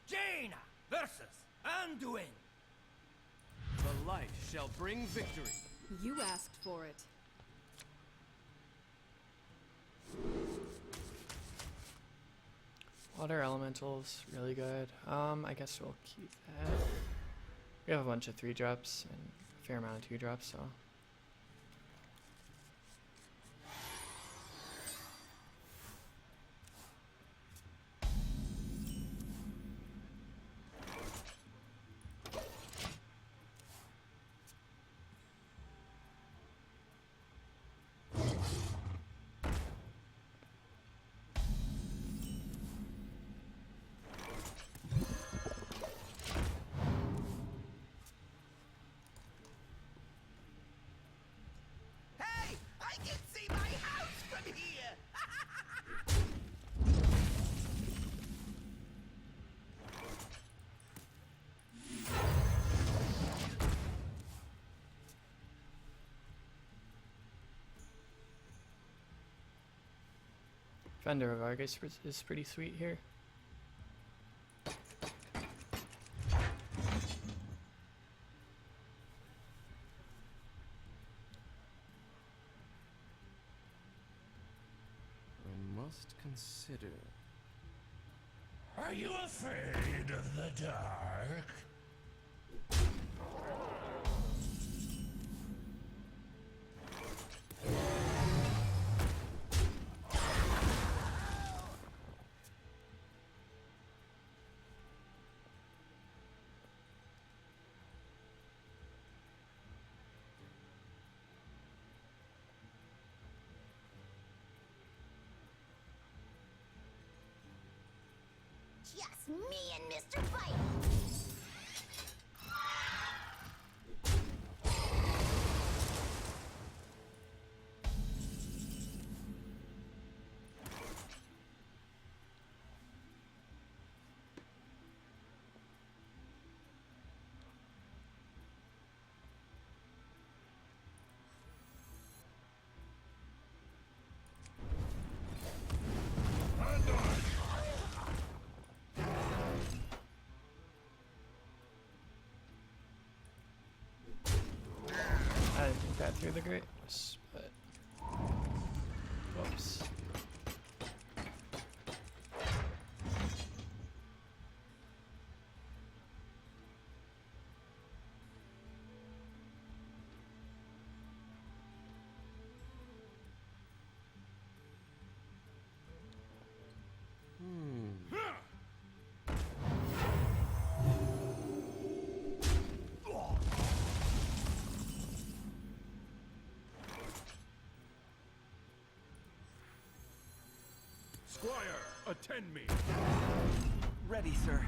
Jaina versus Anduin. The light shall bring victory. You asked for it. Water elementals, really good. I guess we'll keep that. We have a bunch of 3-drops and a fair amount of 2-drops, so. Hey, I can see my house from here. Fender of Argus is pretty sweet here. I must consider. Are you afraid of the dark? Just me and Mr. Bite. I didn't think that through the greatness, but whoops. Squire, attend me. Ready, sir.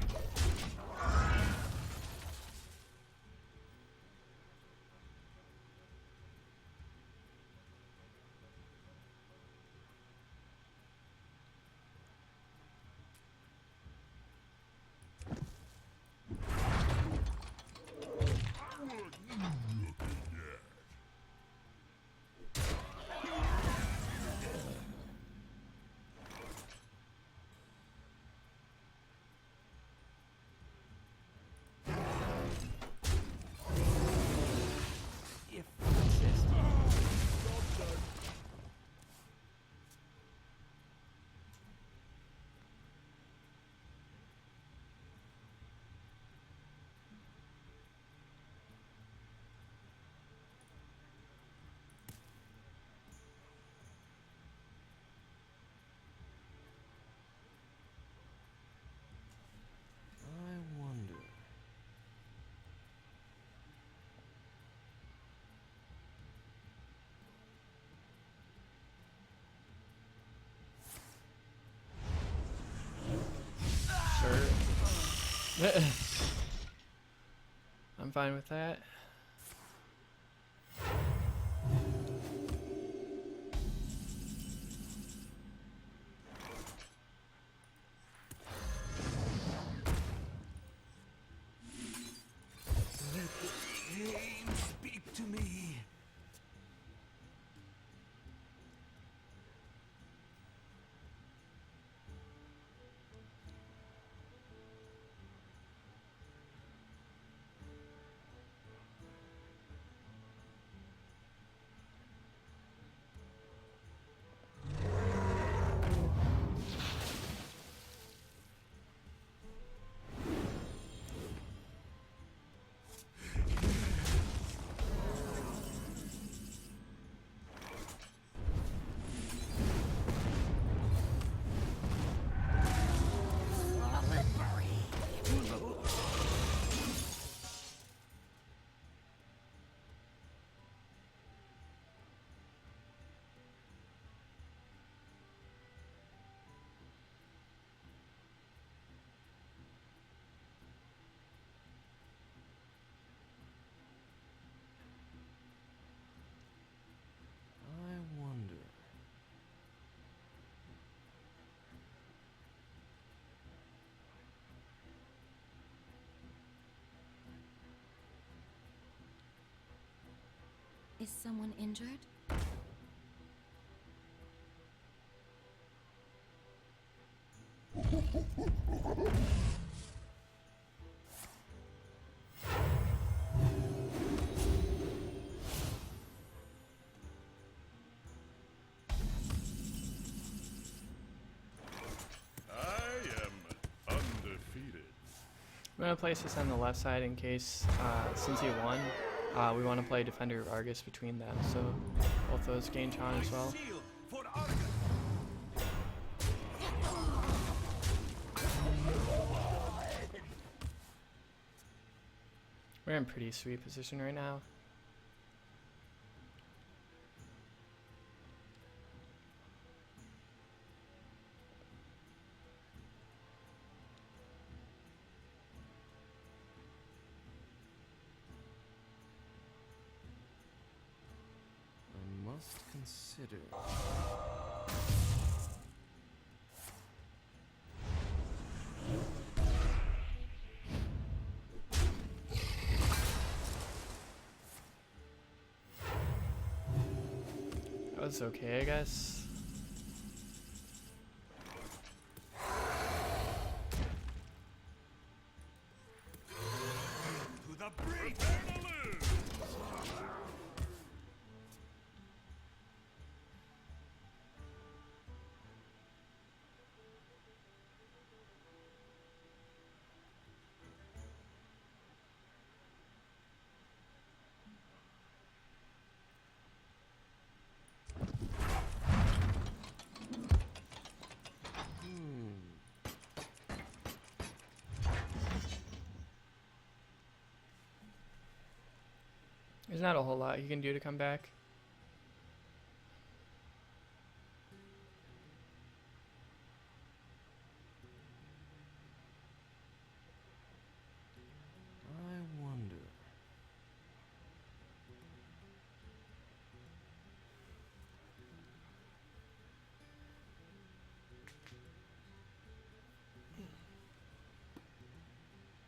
If you insist. I wonder. Sure. I'm fine with that. Let the game speak to me. I wonder. Is someone injured? I am undefeated. I'm gonna place this on the left side in case, since he won, we want to play Defender Argus between them, so both those gain Chon as well. Shield for Argus. We're in pretty sweet position right now. consider. That was okay, I guess. To the brink! Prepare to lose! There's not a whole lot you can do to come back. I wonder.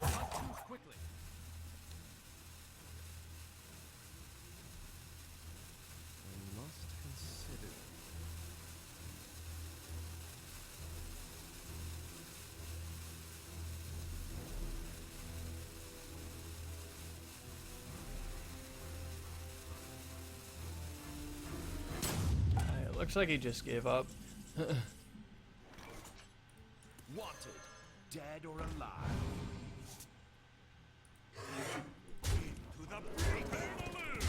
Choose quickly. I must consider. It looks like he just gave up. Wanted, dead or alive. To the brink! Prepare to lose!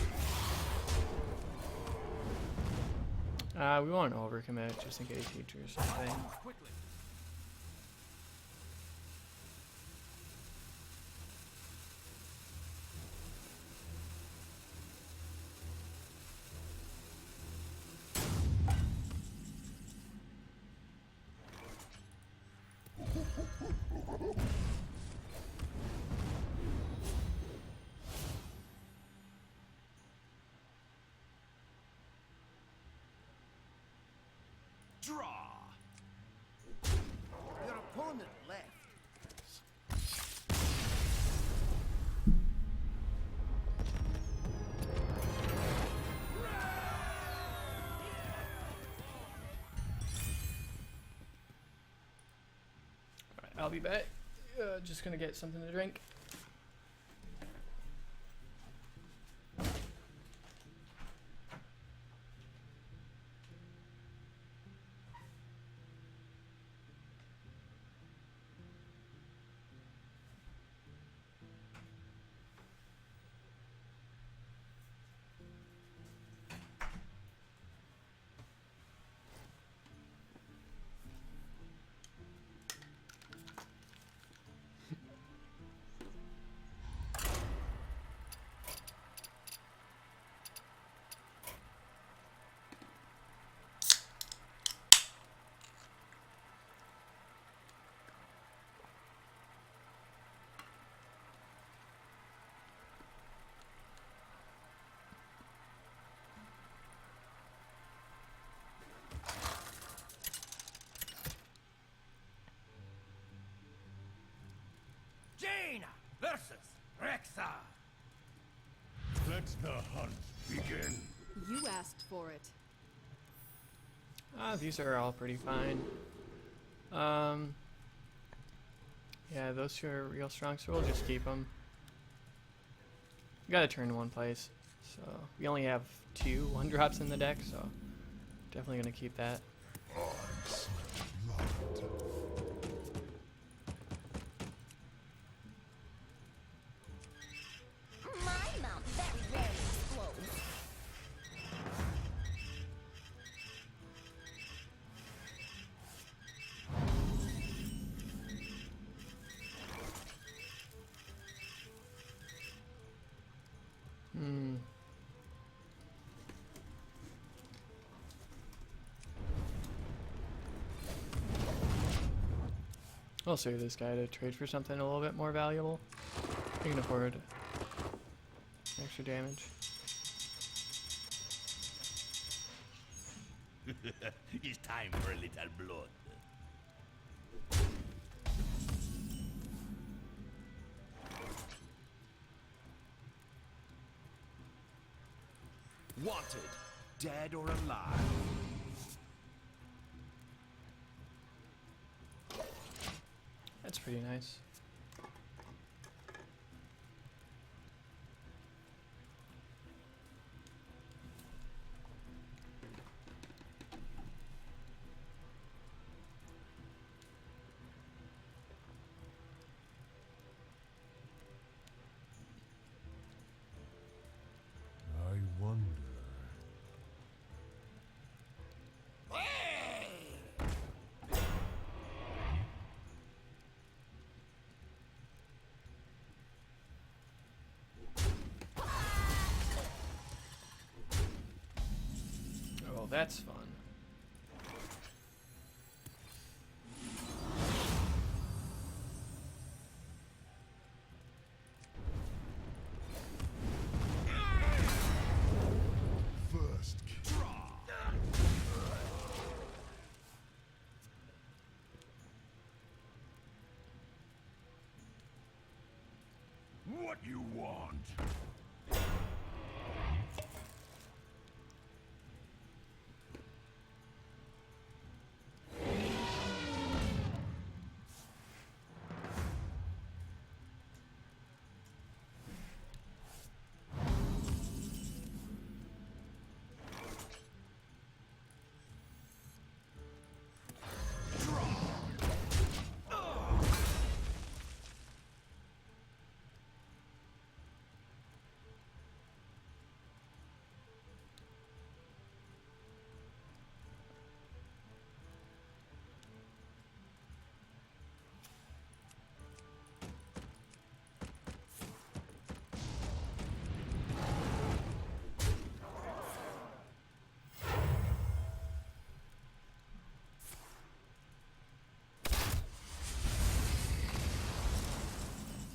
We won't overcommit just in case he drew something. Quickly. Draw! Your opponent left. Alright, I'll be back. Just gonna get something to drink. Jaina versus Rexa. Let the hunt begin. You asked for it. These are all pretty fine. Yeah, those two are real strong, so we'll just keep them. We gotta turn to one place, so we only have 2 1-drops in the deck, so definitely gonna keep that. My mount very rarely explodes. I'll save this guy to trade for something a little bit more valuable. We can afford extra damage. It's time for a little blood. Wanted, dead or alive. That's pretty nice. I wonder. Oh, that's fun. First draw. What you want?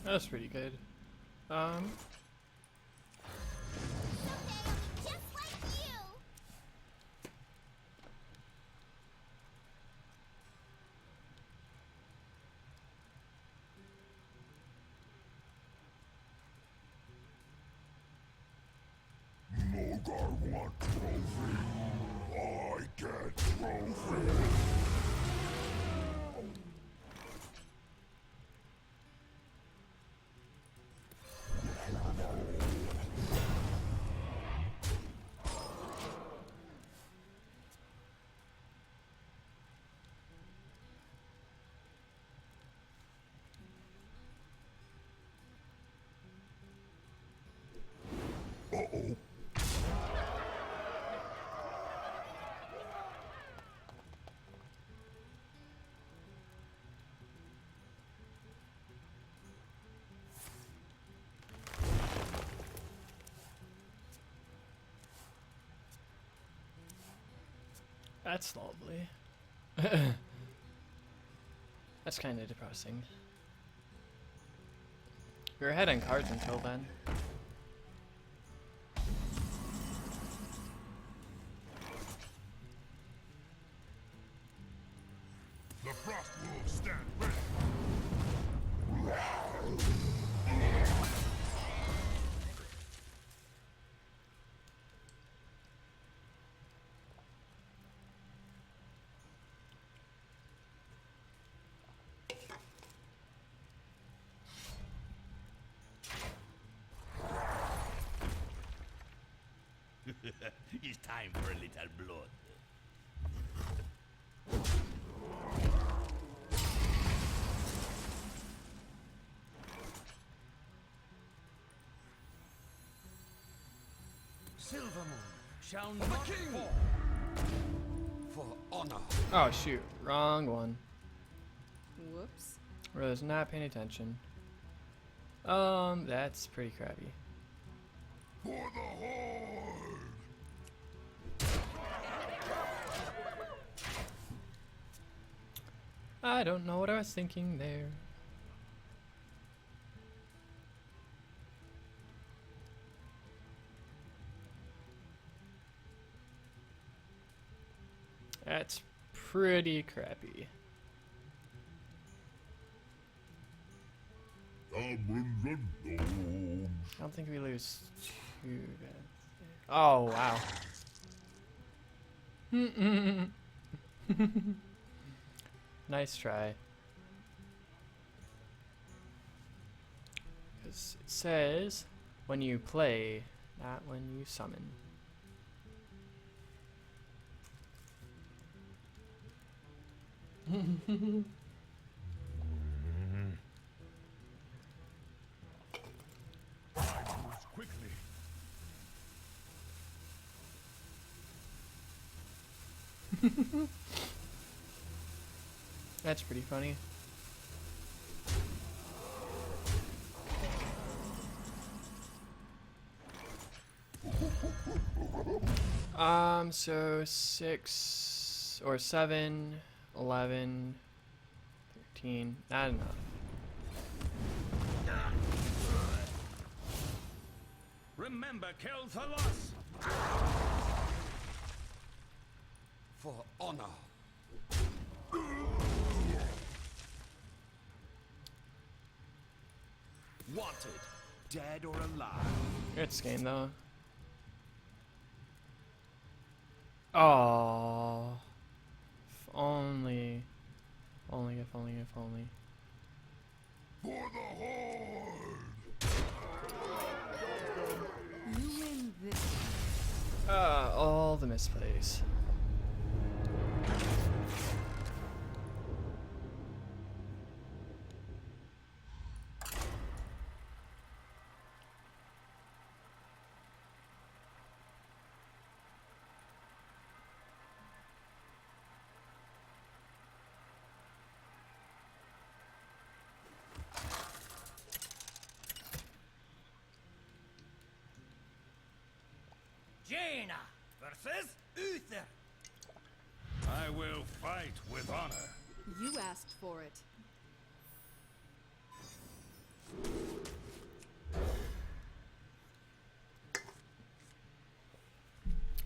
That's pretty good. Someday I'll be just like you. Mogar want trophy. I get trophy. Uh-oh. That's lovely. That's kind of depressing. We were ahead on cards until then. The frost wolves stand ready. It's time for a little blood. Silver Moon shall not fall. For honor. Oh shoot, wrong one. Whoops. I was not paying attention. That's pretty crappy. For the Horde! I don't know what I was thinking there. That's pretty crappy. I don't think we lose too bad. Oh, wow. Nice try. Because it says when you play, not when you summon. Moves quickly. That's pretty funny. So 6 or 7, 11, 13, not enough. Remember, kill the loss. For honor. Wanted, dead or alive. It's game though. Oh, if only, if only. For the horde. You win this. All the misplays. Jaina versus Uther. I will fight with honor. You asked for it.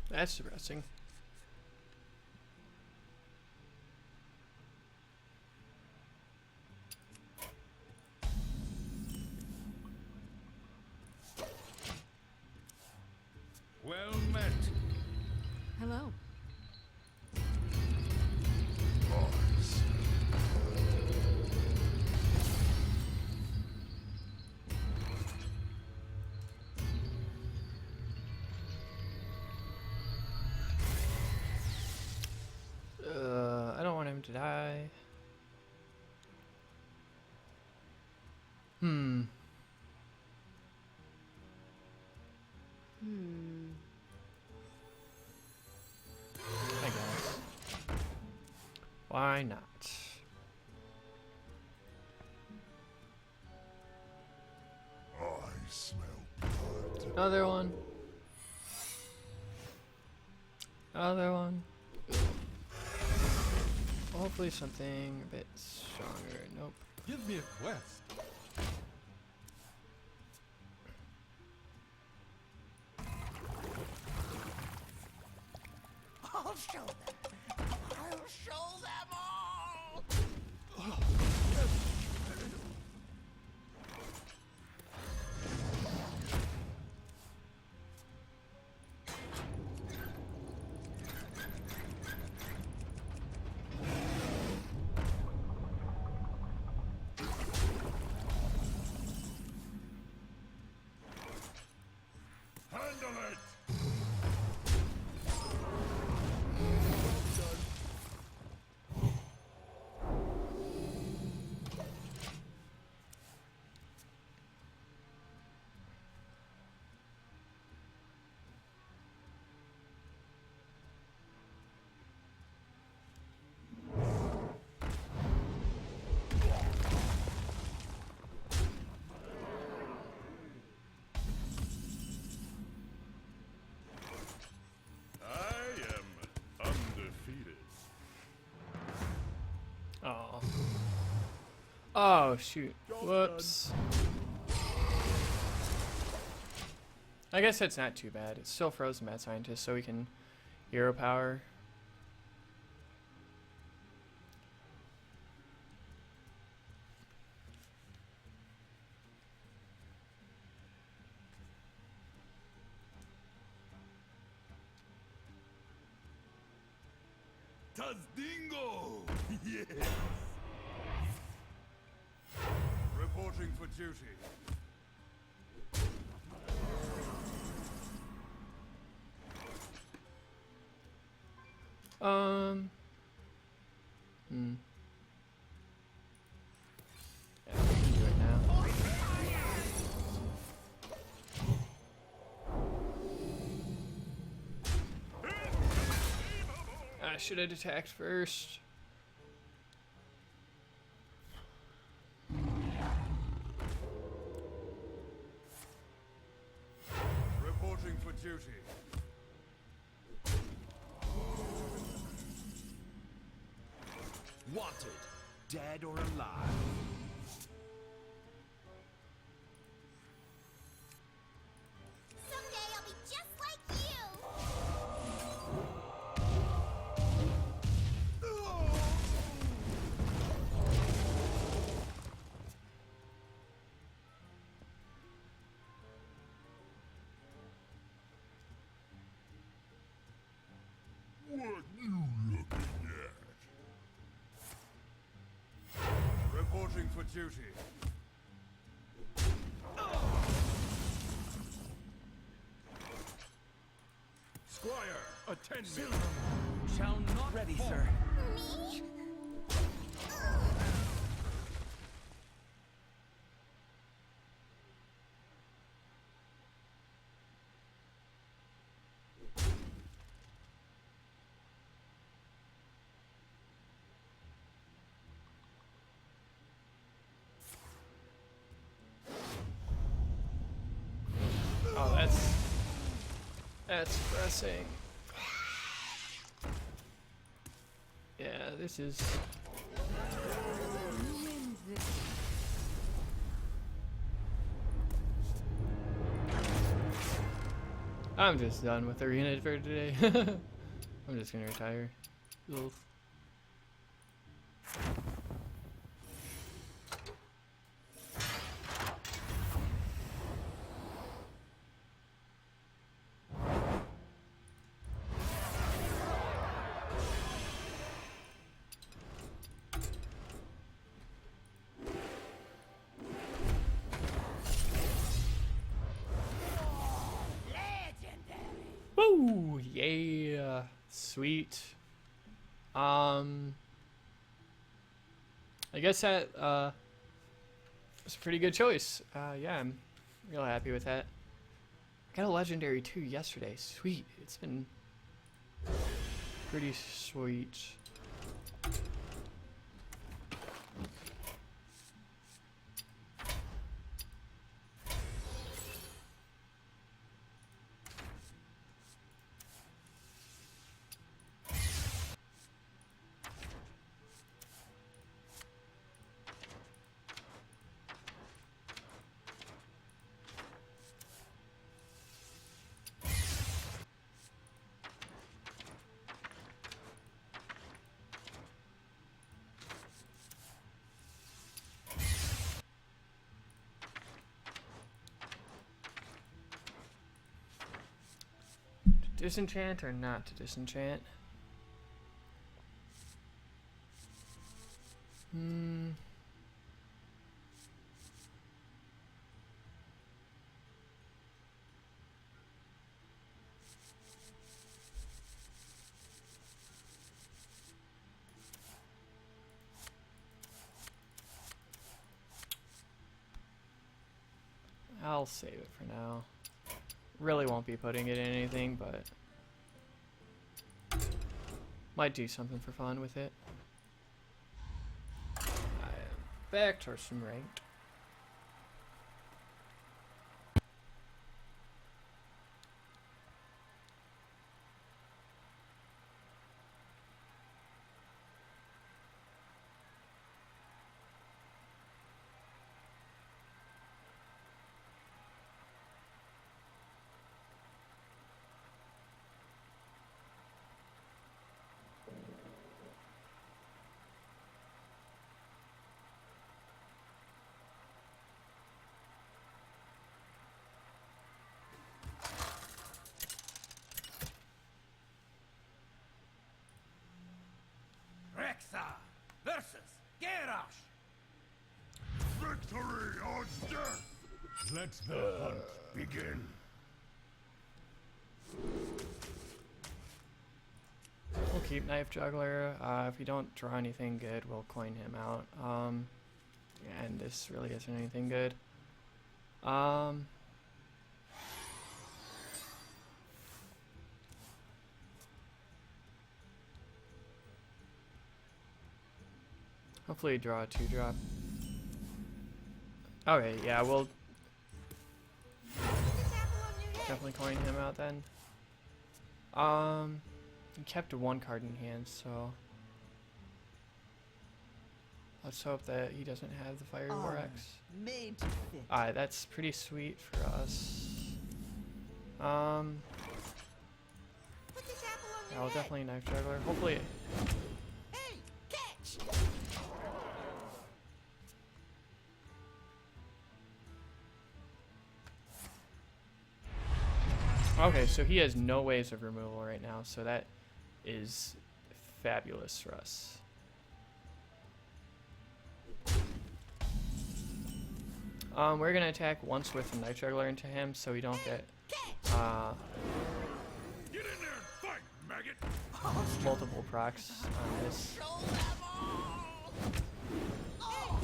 That's depressing. Well met. Hello. I don't want him to die. Hmm. I guess. Why not? I smell blood. Another one. Another one. Hopefully something a bit stronger. Nope. Give me a quest. I'll show them. I'll show them all. Handle it. I am undefeated. Oh. Oh shoot. Whoops. I guess it's not too bad. It's still frozen mad scientist, so we can hero power. Sazdingo! Yes! Reporting for duty. Yeah, we can do it now. I should have attacked first. Reporting for duty. Wanted, dead or alive. Someday I'll be just like you. What you looking at? Reporting for duty. Squire, attend me. Shall not ready, sir. Me? Oh, that's pressing. Yeah, this is. You win this. I'm just done with arena for today. I'm just gonna retire. Oof. Woo! Yeah, sweet. I guess that was a pretty good choice. Yeah, I'm real happy with that. I got a legendary too yesterday. Sweet. It's been pretty sweet. Disenchant or not to disenchant? I'll save it for now. Really won't be putting it in anything, but might do something for fun with it. I am back to some ranked. Garrosh! Victory or death! Let the hunt begin. We'll keep Knife Juggler. If we don't draw anything good, we'll coin him out. And this really isn't anything good. Hopefully draw a 2-drop. Okay, yeah, we'll definitely coin him out then. He kept 1 card in hand, so let's hope that he doesn't have the Fire Vortex. Made to fit. Alright, that's pretty sweet for us. Put this apple on Yeah, your I'll head. definitely Knife Juggler. Hopefully, Hey, catch! okay, so he has no ways of removal right now, so that is fabulous for us. We're gonna attack once with a Knife Juggler into him, so we don't get Get in there and fight, maggot! multiple procs on this. Show them all! Oh,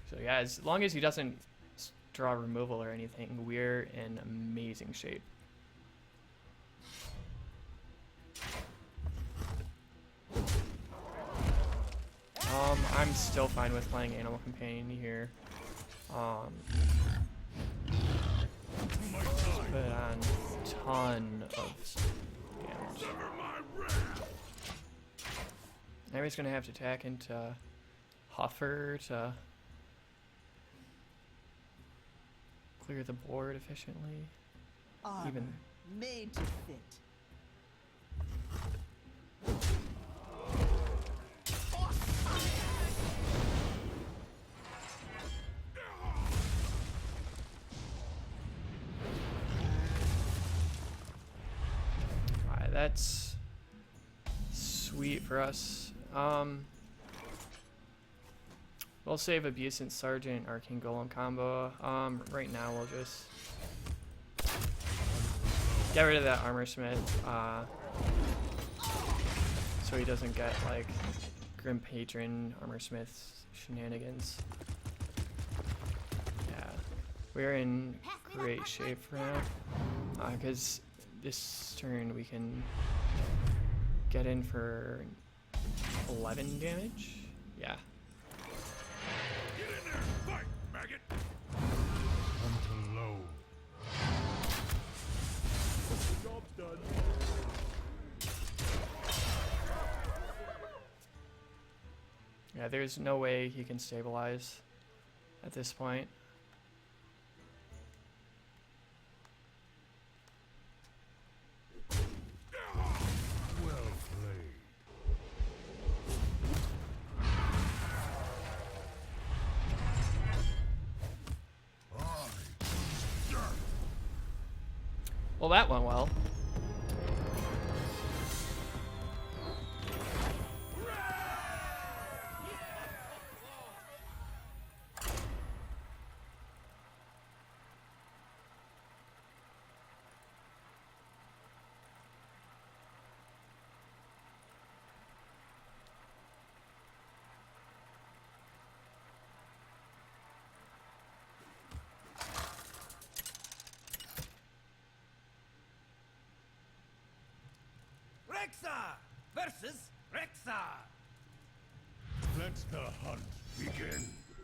So yeah, as long as he doesn't draw removal or anything, we're in amazing shape. I'm still fine with playing Animal Companion here. Just put on a ton of damage. Sever my wrath! Now he's gonna have to attack into Huffer to clear the board efficiently. armor Even made to fit. alright, that's sweet for us. We'll save Abusant Sergeant Arcane Golem combo. Right now we'll just get rid of that Armor Smith, so he doesn't get like Grim Patron Armor Smith shenanigans. Yeah, we're in great shape for now, because this turn we can get in for 11 damage. Yeah. Get in there and fight, maggot! Hunt alone. Job's done. Yeah, there's no way he can stabilize at this point. Well played. Well, that went well. Rexa versus Rexa! Let the hunt begin.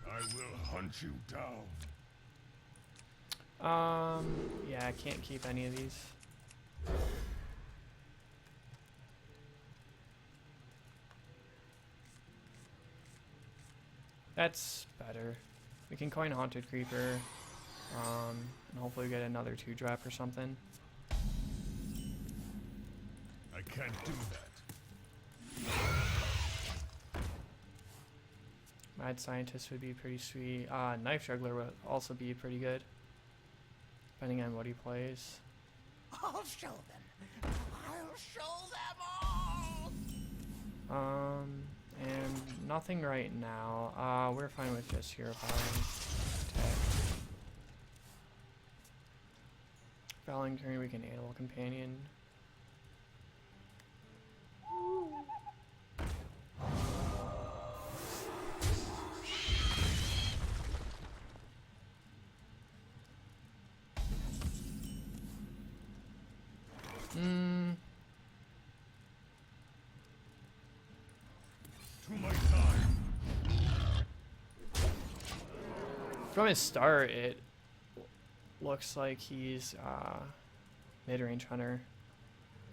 I will hunt you down. Yeah, I can't keep any of these. That's better. We can coin Haunted Creeper, and hopefully get another 2-drop or something. I can't do that. Mad Scientist would be pretty sweet. Knife Juggler would also be pretty good, depending on what he plays. I'll show them. I'll show them all. And nothing right now. We're fine with just hero power and attack. Following turn, we can animal companion. To my time. From his start, it looks like he's mid-range hunter.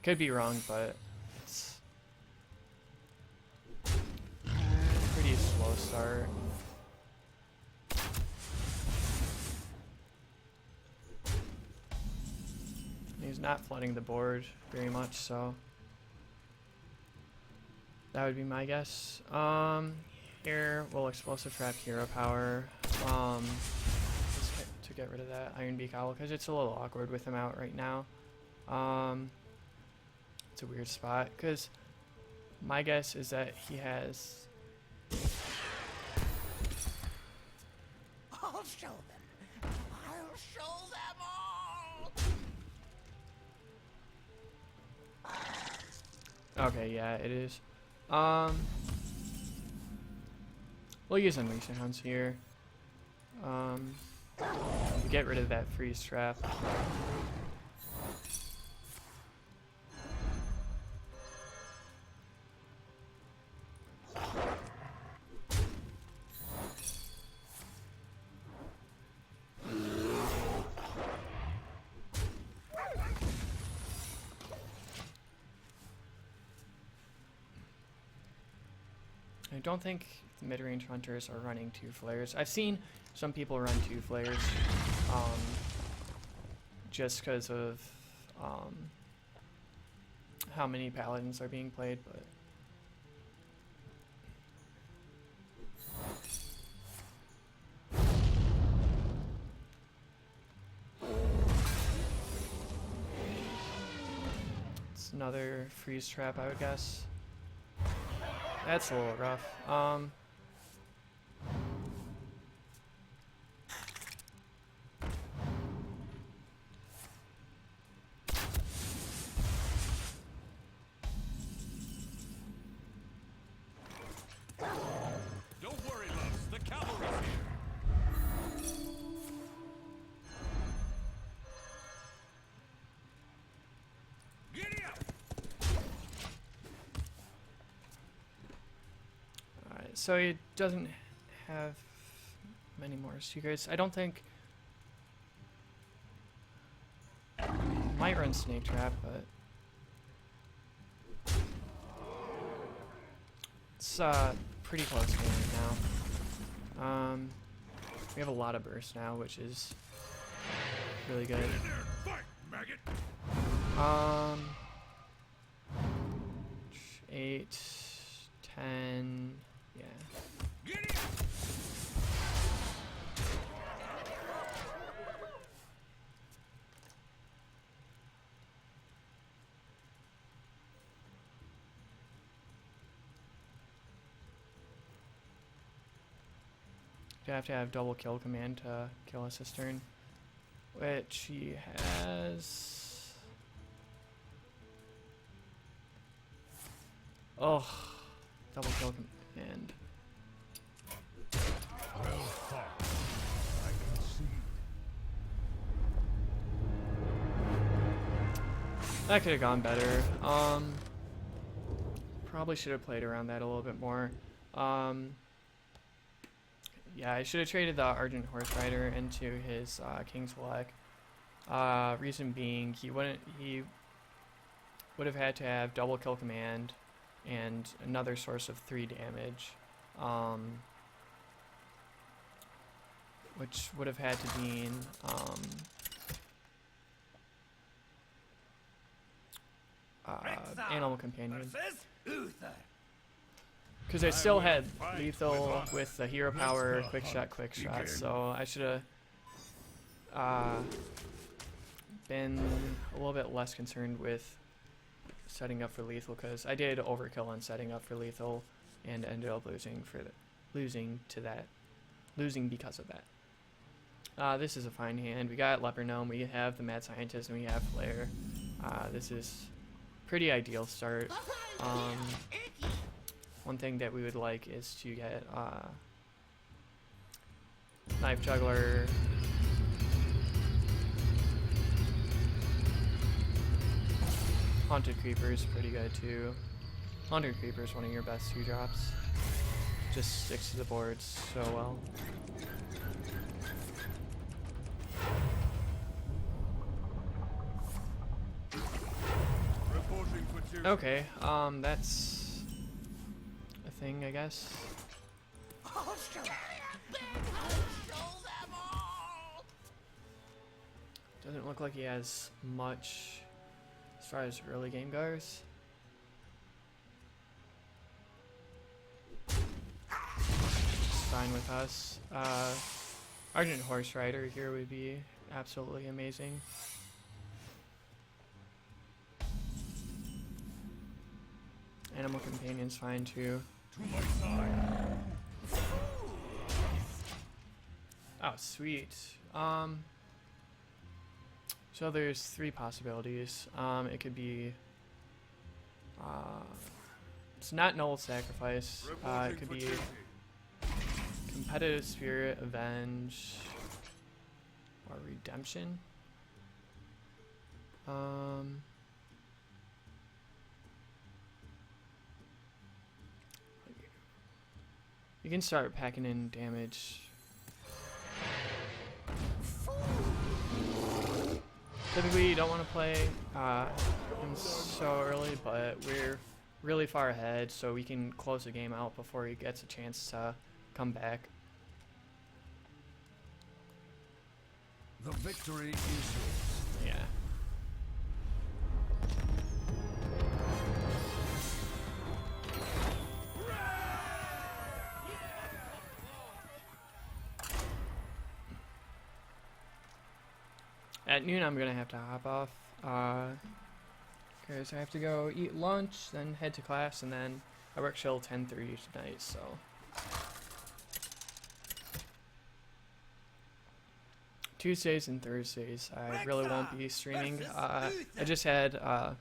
Could be wrong, but it's pretty slow start. He's not flooding the board very much, so that would be my guess. Here we'll explosive trap hero power. To get rid of that Iron Beak Owl because it's a little awkward with him out right now. It's a weird spot because my guess is that he has. I'll show them. I'll show them all. Okay, yeah, it is. We'll use Unleashing Hounds here. To get rid of that freeze trap. I don't think the mid-range hunters are running 2 flares. I've seen some people run 2 flares just because of how many paladins are being played, but it's another freeze trap, I would guess. That's a little rough. Don't worry, loves. The cavalry's here. Giddy up! Alright, so he doesn't have many more secrets. I don't think. Might run Snake Trap, but it's pretty close game right now. We have a lot of burst now, which is really good. Get in there and fight, maggot! 8, 10, yeah. Giddy up! You have to have double kill command to kill a cistern, which he has. Oh, double kill command. Well fought. I concede. That could have gone better. Probably should have played around that a little bit more. Yeah, I should have traded the Argent Horse Rider into his King's Black. Reason being, he would have had to have double kill command and another source of 3 damage, which would have had to mean Animal Companion. Versus Uther. Because I still had lethal with the hero power, quick shot, so I should have been a little bit less concerned with setting up for lethal, because I did overkill on setting up for lethal and ended up losing because of that. This is a fine hand. We got Leper Gnome, we have the Mad Scientist, and we have Flare. This is pretty ideal start. One thing that we would like is to get Knife Juggler. Haunted Creeper is pretty good too. Haunted Creeper is one of your best 2-drops. Just sticks to the boards so well. Okay, that's a thing, I guess. Doesn't look like he has much as far as early game goes. It's fine with us. Argent Horse Rider here would be absolutely amazing. Animal Companion's fine too. Oh, sweet. So there's 3 possibilities. It could be it's not Null Sacrifice. It could be Competitive Spirit, Avenge, or Redemption. You can start packing in damage. Typically, you don't want to play him so early, but we're really far ahead, so we can close the game out before he gets a chance to come back. The victory is yours. Yeah. At noon, I'm gonna have to hop off, because I have to go eat lunch, then head to class, and then I work till 10:30 tonight, so. Tuesdays and Thursdays, I really won't be streaming. I just had I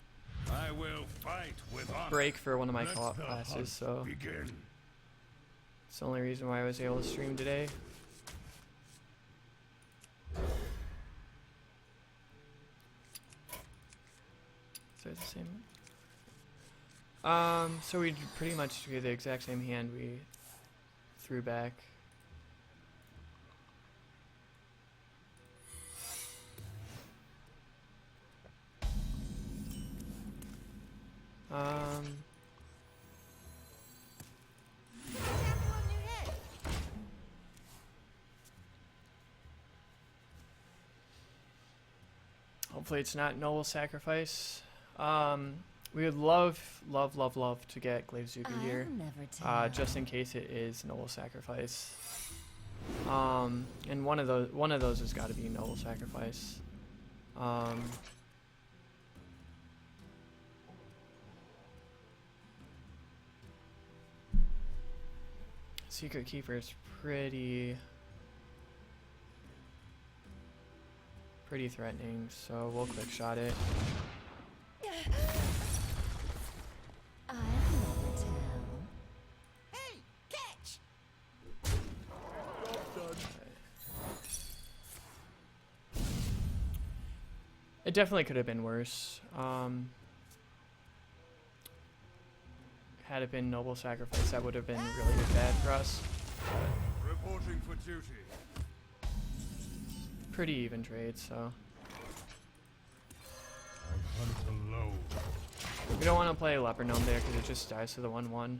will fight with honor. break for one of my Let co-op the classes, hunt so begin. it's the only reason why I was able to stream today. So it's the same. So we pretty much drew the exact same hand we threw back. Hopefully it's not Noble Sacrifice. We would love to get Glaivezuka here, never tell. just in case it is Noble Sacrifice. And one of those has got to be Noble Sacrifice. Secret Keeper is pretty threatening, so we'll quick shot it. I'll never tell. Hey, catch! It definitely could have been worse. Had it been Noble Sacrifice, that would have been really bad for us. Reporting for duty. Pretty even trade, so I hunt alone. we don't want to play Leper Gnome there because it just dies to the 1/1.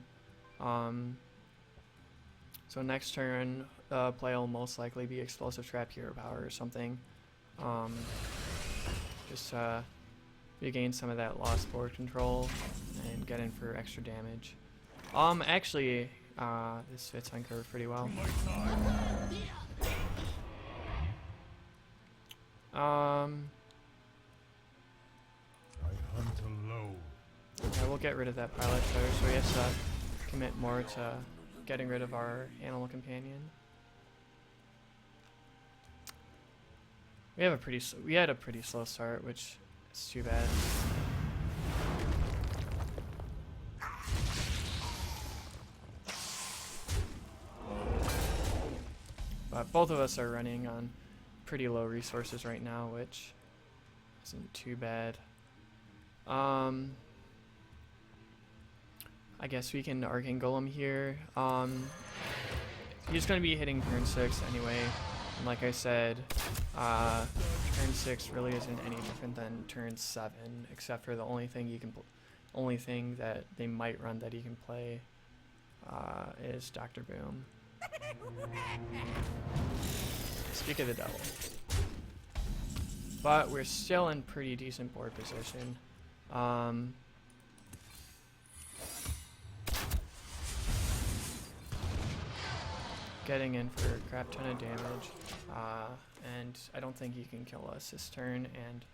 So next turn, play will most likely be Explosive Trap, Hero Power, or something. Just regain some of that lost board control and get in for extra damage. Actually, this fits on curve pretty well. I hunt alone. Yeah, we'll get rid of that pilot killer, so we have to commit more to getting rid of our animal companion. We had a pretty slow start, which is too bad. But both of us are running on pretty low resources right now, which isn't too bad. I guess we can Arcane Golem here. He's going to be hitting turn 6 anyway. And like I said, turn 6 really isn't any different than turn 7, except for the only thing that they might run that he can play is Dr. Boom. Speak of the devil. But we're still in pretty decent board position. Getting in for a crap ton of damage, and I don't think he can kill us this turn, and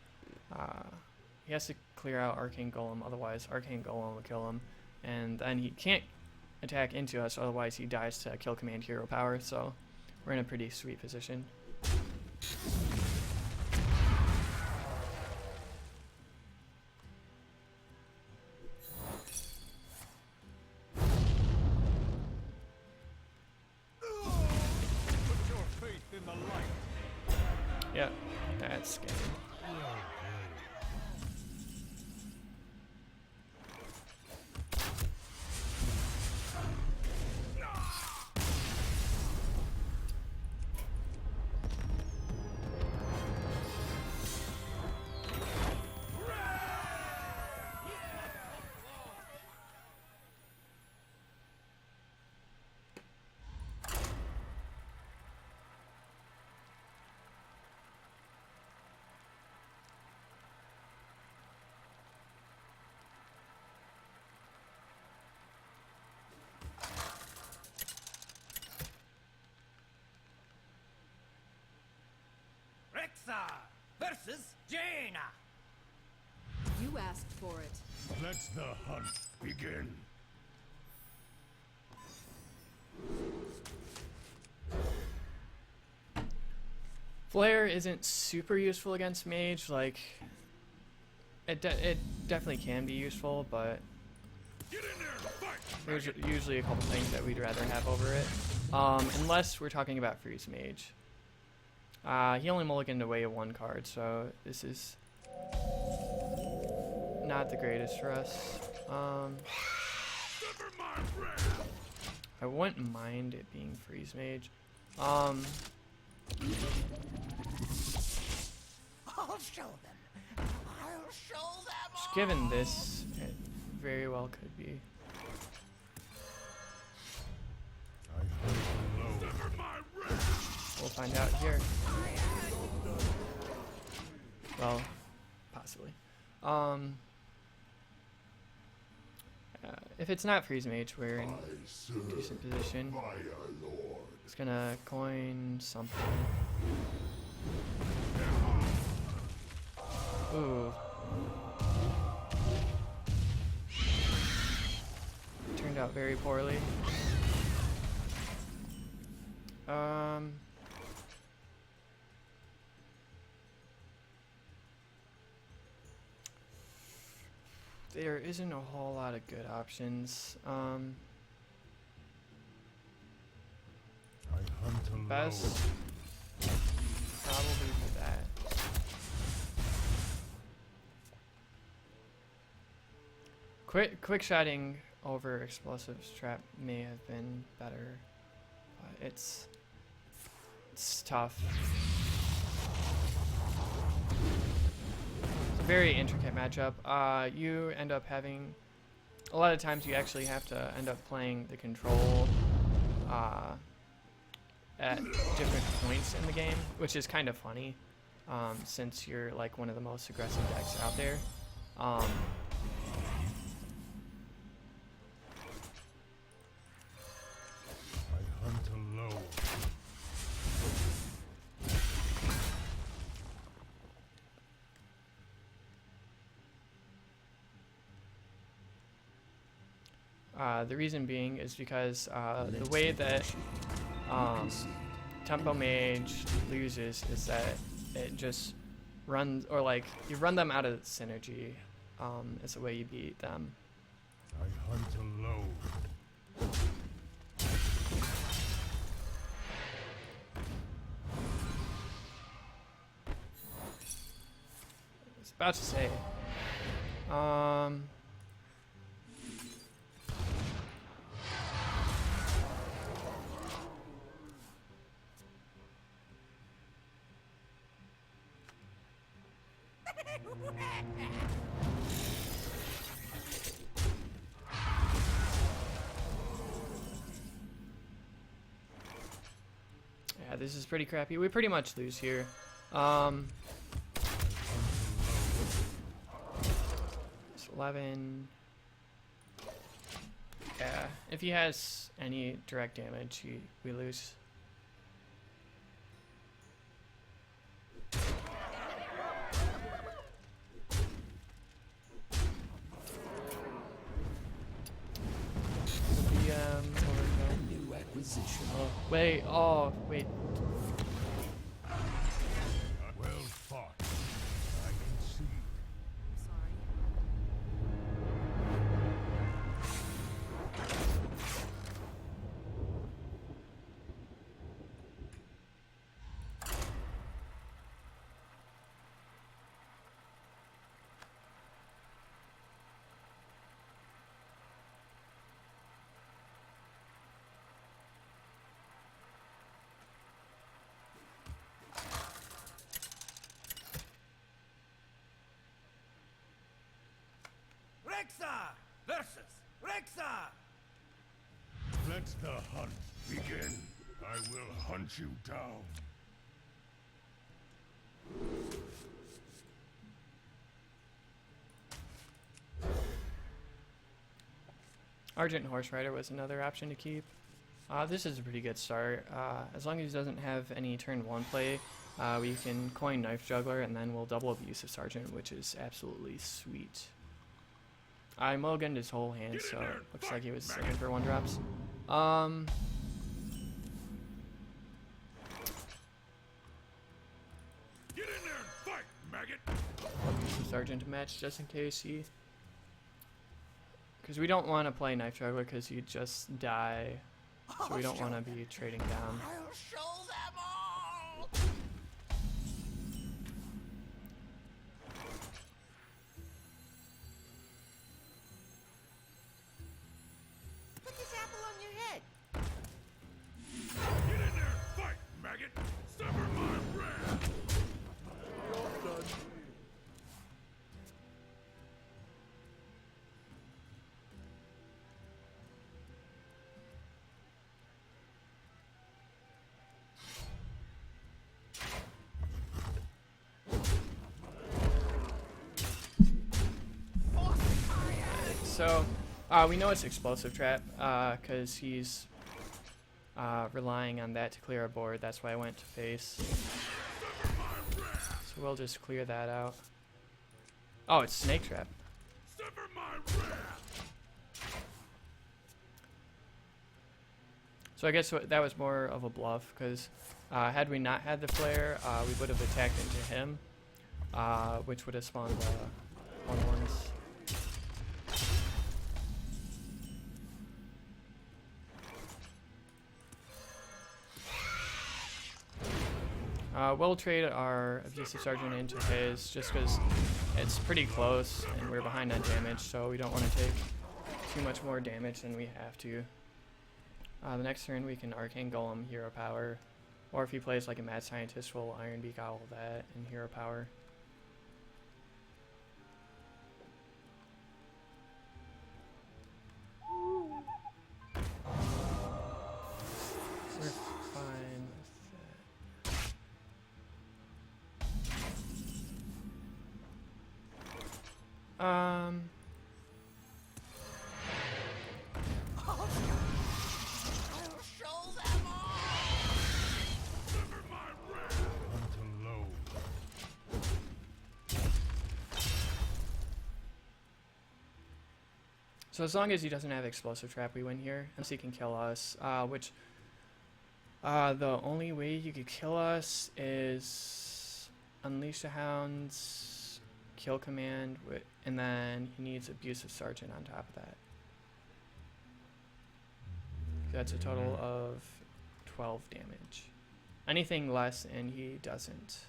he has to clear out Arcane Golem, otherwise Arcane Golem will kill him, and then he can't attack into us, otherwise he dies to kill command hero power, so we're in a pretty sweet position. Yep, that's scary. Rexa versus Jaina. You asked for it. Let the hunt begin. Flare isn't super useful against mage, like it definitely can be useful, but Get in there and fight. there's usually a couple things that we'd rather have over it. Unless we're talking about freeze mage. He only mulliganed away 1 card, so this is not the greatest for us. Never mind, Ram. I wouldn't mind it being freeze mage. I'll show them. I'll show them Just given this, it very well could be. Never mind, Ram. We'll find out here. Well, possibly. If it's not freeze mage, we're in decent position. It's gonna coin something. Ooh. Turned out very poorly. There isn't a whole lot of good options. I hunt alone. Best probably for that. Quick shotting over explosives trap may have been better, but it's tough. It's a very intricate matchup. You end up having a lot of times you actually have to end up playing the control at different points in the game, which is kind of funny, since you're like one of the most aggressive decks out there. I hunt alone. The reason being is because the way that Tempo Mage loses is that it just runs, or like you run them out of synergy. Is the way you beat them. I hunt alone. I was about to say. Yeah, this is pretty crappy. We pretty much lose here. It's 11. Yeah, if he has any direct damage, we lose. New acquisition. Wait, oh, wait. Well fought. I concede. Sorry. Rexa versus Rexa. Let the hunt begin. I will hunt you down. Argent Horse Rider was another option to keep. This is a pretty good start. As long as he doesn't have any turn 1 play, we can coin Knife Juggler and then we'll double Abusive Sergeant, which is absolutely sweet. I mulliganed his whole hand, so it looks like he was looking for 1-drops. Get in there and fight, maggot! Abusive Sergeant to match just in case he... Because we don't want to play Knife Juggler because you just die. So we don't want to be trading down. I'll show them all. Put this apple on your head. Get in there and fight, maggot! Sever my wrath! So, we know it's Explosive Trap, because he's relying on that to clear a board. That's why I went to face. So we'll just clear that out. Oh, it's Snake Trap. Sever my wrath! So I guess that was more of a bluff, because had we not had the flare, we would have attacked into him, which would have spawned 1/1s. We'll trade our Abusive Sergeant into his just because it's pretty close and we're behind on damage, so we don't want to take too much more damage than we have to. The next turn we can Arcane Golem, Hero Power, or if he plays like a Mad Scientist, we'll Iron Beak Owl that and Hero Power. We're fine with that. I'll show them all. Sever my wrath! Hunt alone. So So as long as he doesn't have explosive trap, we win here. Unless he can kill us, which the only way you could kill us is Unleash the Hounds, kill command, and then he needs Abusive Sergeant on top of that. That's a total of 12 damage. Anything less and he doesn't.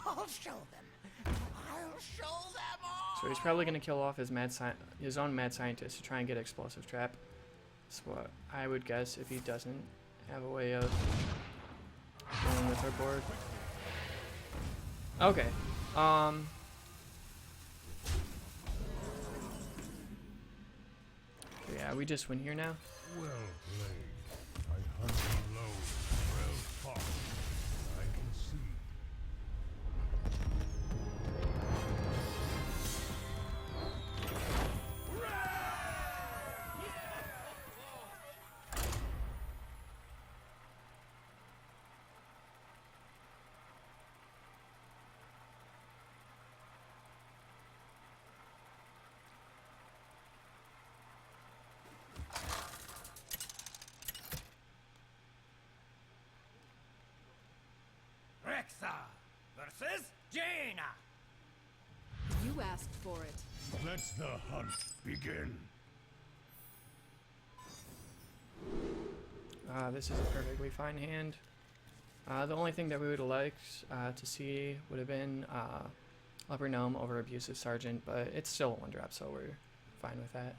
I'll show them. I'll show them all. So he's probably going to kill off his his own mad scientist to try and get explosive trap. That's what I would guess if he doesn't have a way of dealing with our board. Okay. Yeah, we just win here now. Well played. I hunt you low. Well fought. I can see. Rexa versus Jaina. You asked for it. Let the hunt begin. This is a perfectly fine hand. The only thing that we would have liked to see would have been Upper Gnome over Abusive Sergeant, but it's still a 1-drop, so we're fine with that.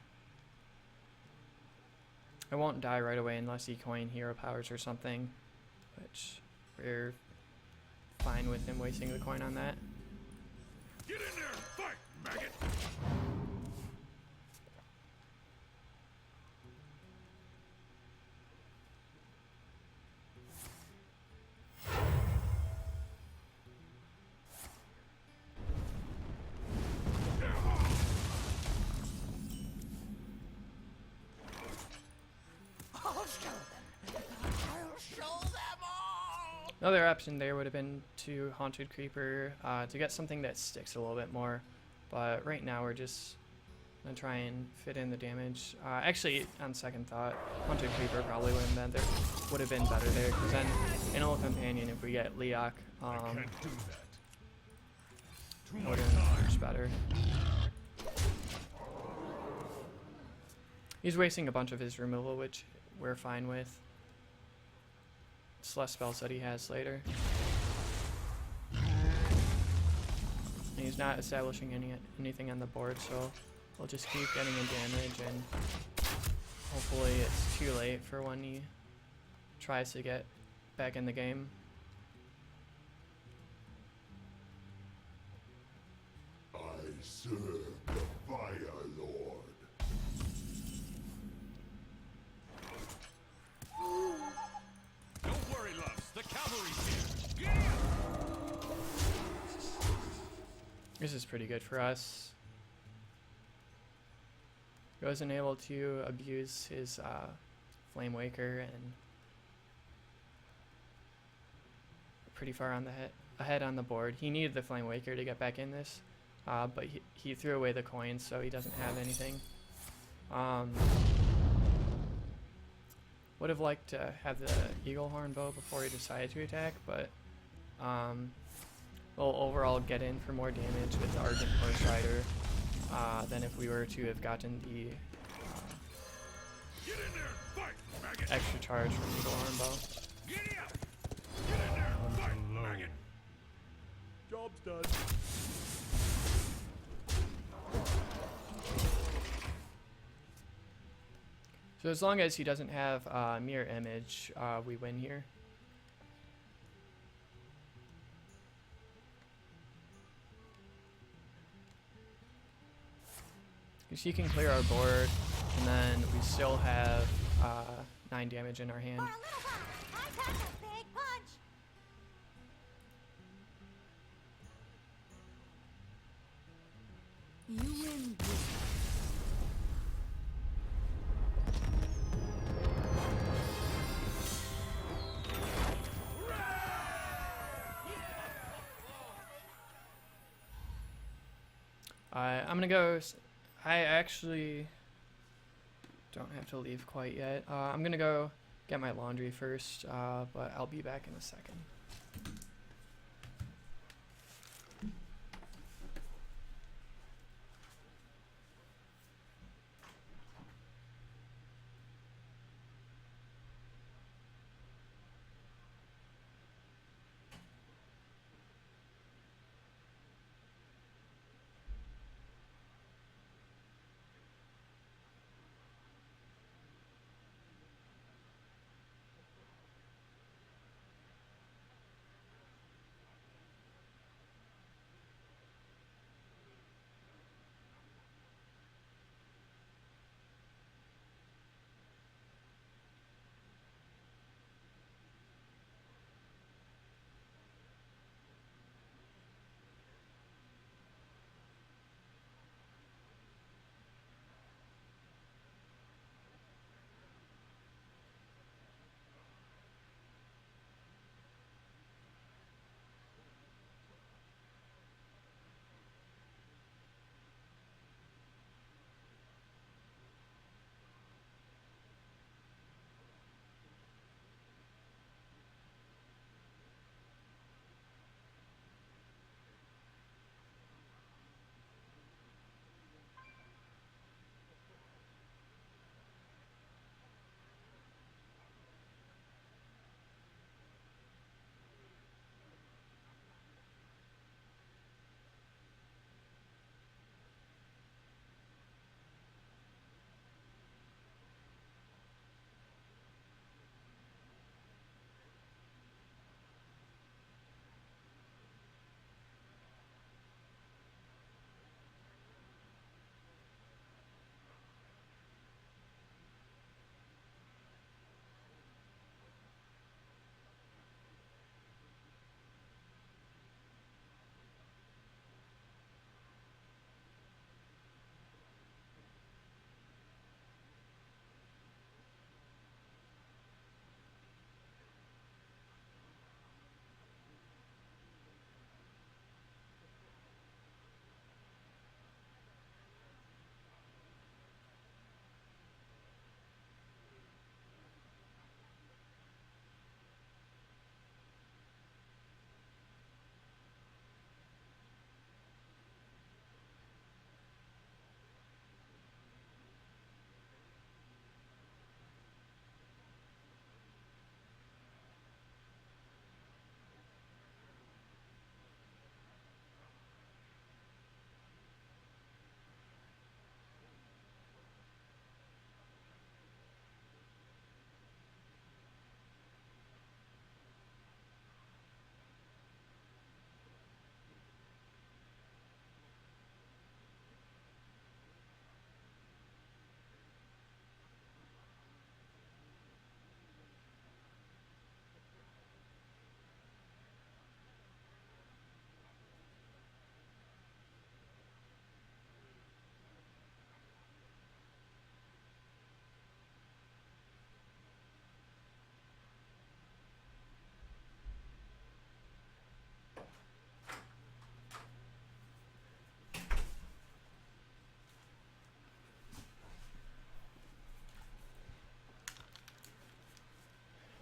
I won't die right away unless he coin hero powers or something, which we're fine with him wasting the coin on that. Get in there and fight, maggot! I'll show them. I'll show them all. Another option there would have been to Haunted Creeper to get something that sticks a little bit more, but right now we're just gonna try and fit in the damage. Actually, on second thought, Haunted Creeper probably would have been better there, because then Animal Companion, if we get Leok, I can't do that. Too would much have been time. much better. He's wasting a bunch of his removal, which we're fine with. It's less spells that he has later. And he's not establishing anything on the board, so we'll just keep getting in damage, and hopefully it's too late for when he tries to get back in the game. I serve the Fire Lord. Don't worry, loves. The cavalry's here. Get up! This is pretty good for us. He wasn't able to abuse his Flame Waker, and pretty far on the ahead on the board. He needed the Flame Waker to get back in this, but he threw away the coins, so he doesn't have anything. Would have liked to have the Eagle Horn bow before he decided to attack, but we'll overall get in for more damage with the Argent Horse Rider than if we were to have gotten the Get in there and fight, maggot! extra charge from Eagle Horn bow. Giddy up! Get in there and fight, maggot! Job's done. So as long as he doesn't have Mirror Image, we win here. Because he can clear our board, and then we still have 9 damage in our hand. For a little while, I pack a big punch. You win this. I'm gonna go. I actually don't have to leave quite yet. I'm gonna go get my laundry first, but I'll be back in a second.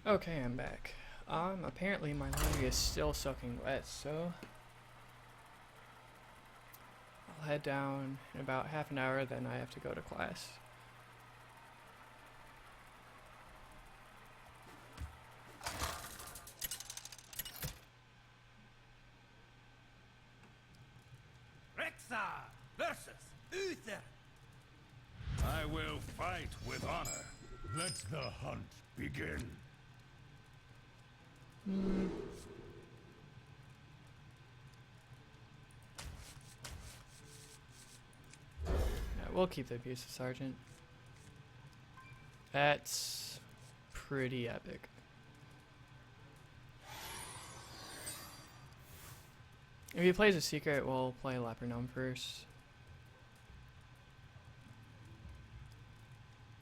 Okay, I'm back. Apparently my laundry is still soaking wet, so I'll head down in about half an hour, then I have to go to class. Rexar versus Uther. I will fight with honor. Let the hunt begin. Yeah, we'll keep the abusive sergeant. That's pretty epic. If he plays a secret, we'll play Leper Gnome first.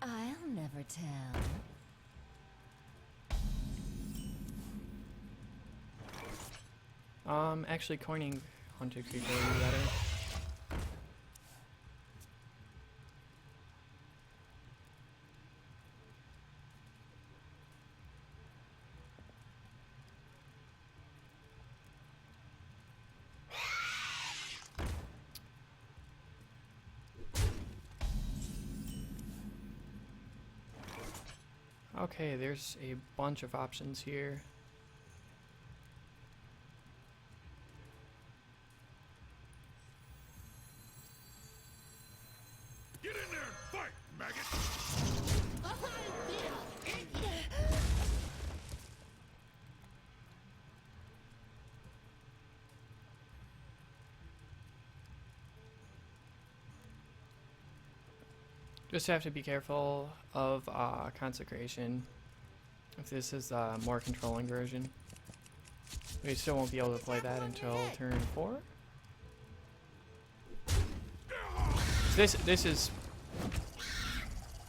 I'll never tell. Actually coining Hunter Creeper would be better. Okay, there's a bunch of options here. Get in there and fight, maggot! Just have to be careful of consecration. If this is the more controlling version, we still won't be able to play that until turn 4. This is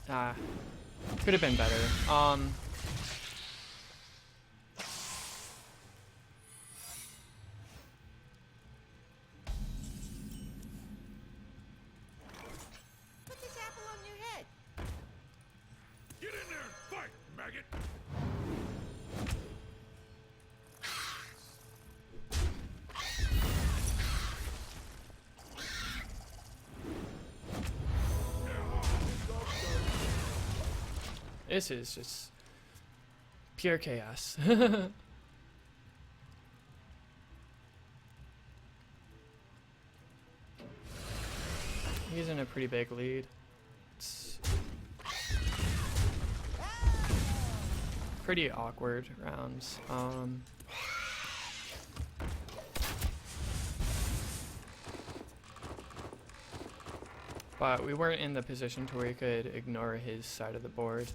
could have been better. Put this apple on your head. Get in there and fight, maggot! This is just pure chaos. He's in a pretty big lead. It's pretty awkward rounds. But we weren't in the position to where we could ignore his side of the board.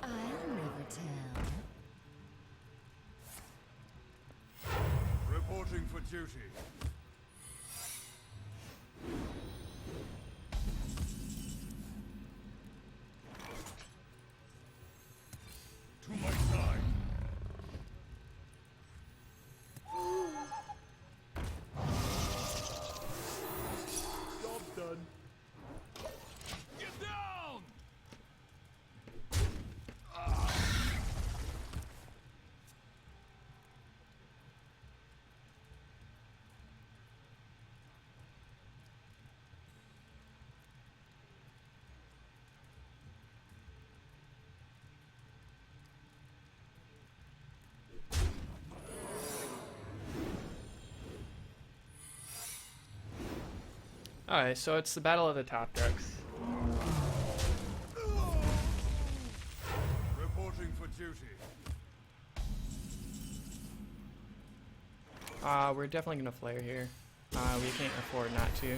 I'll never tell. Reporting for duty. To my side. Job done. Get down! Alright, so it's the battle of the top decks. Reporting for duty. We're definitely gonna flare here. We can't afford not to.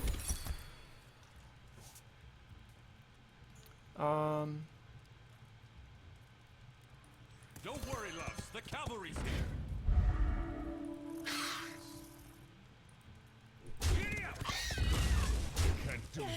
Don't worry, loves. The cavalry's here. Giddy up! Can't do that.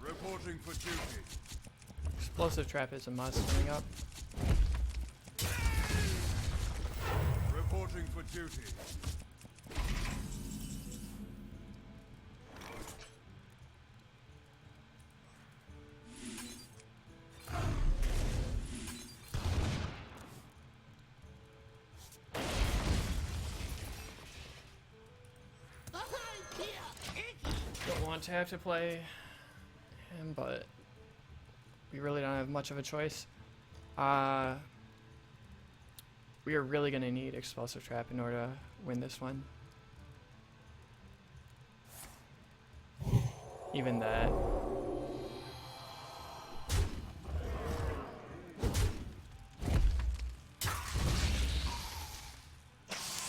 Reporting for duty. Explosive trap is a must coming up. Reporting for duty. Don't want to have to play him, but we really don't have much of a choice. We are really going to need explosive trap in order to win this one. Even that.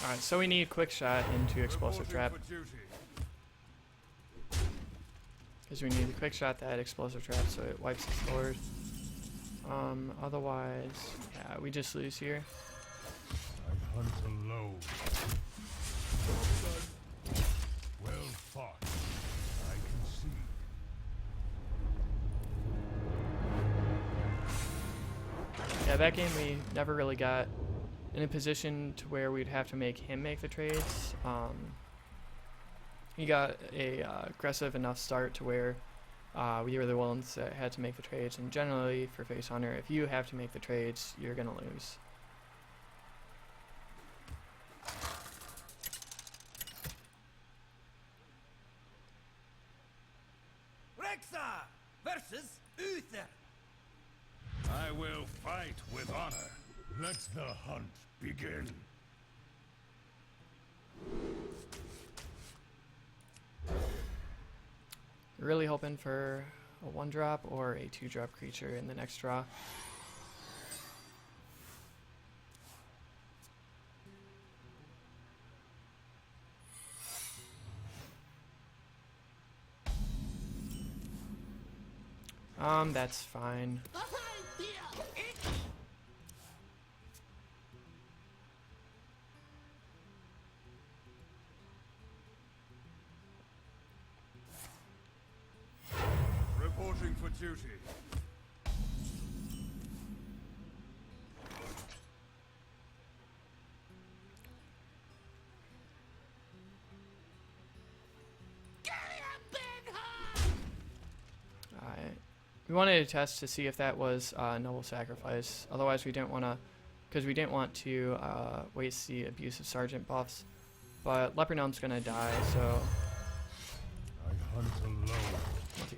Alright, so we need quick shot into explosive trap. For duty. Because we need to quick shot that explosive trap so it wipes the board. Otherwise, yeah, we just lose here. I hunt alone. Well fought. I concede. yeah, that game we never really got in a position to where we'd have to make him make the trades. He got a aggressive enough start to where we were the ones that had to make the trades, and generally for Face Hunter, if you have to make the trades, you're gonna lose. Rexar versus Uther. I will fight with honor. Let the hunt begin. Really hoping for a 1-drop or a 2-drop creature in the next draw. That's fine. Reporting for duty. We wanted to test to see if that was noble sacrifice. Otherwise, we didn't want to, because we didn't want to waste the abusive sergeant buffs. But Leper Gnome's gonna die, so I hunt alone. we'll do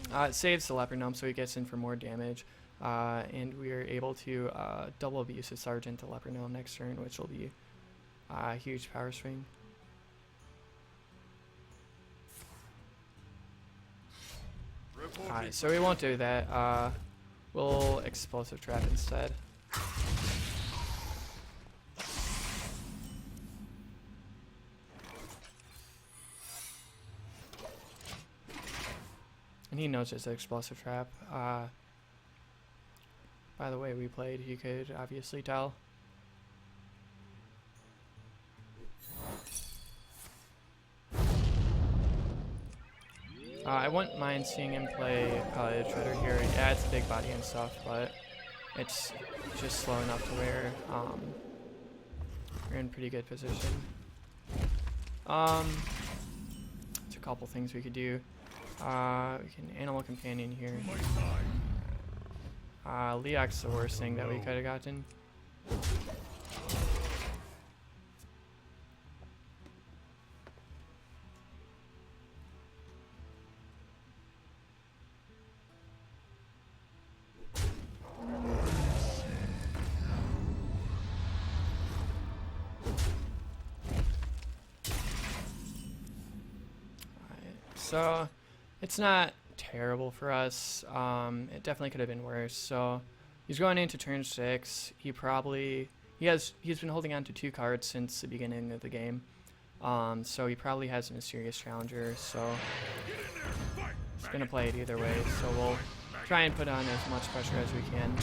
that. It saves the Leper Gnome, so he gets in for more damage, and we are able to double abusive sergeant the Leper Gnome next turn, which will be a huge power swing. Alright, so we won't do that. We'll explosive trap instead. And he knows it's an explosive trap. By the way we played, he could obviously tell. I wouldn't mind seeing him play Treader here. Yeah, it's a big body and stuff, but it's just slow enough to where we're in pretty good position. There's a couple things we could do. We can Animal Companion here. Leok's the worst thing that we could have gotten. So it's not terrible for us. It definitely could have been worse. So he's going into turn 6. He's been holding on to 2 cards since the beginning of the game. So he probably has a Mysterious Challenger. So he's gonna play it either way. So we'll try and put on as much pressure as we can.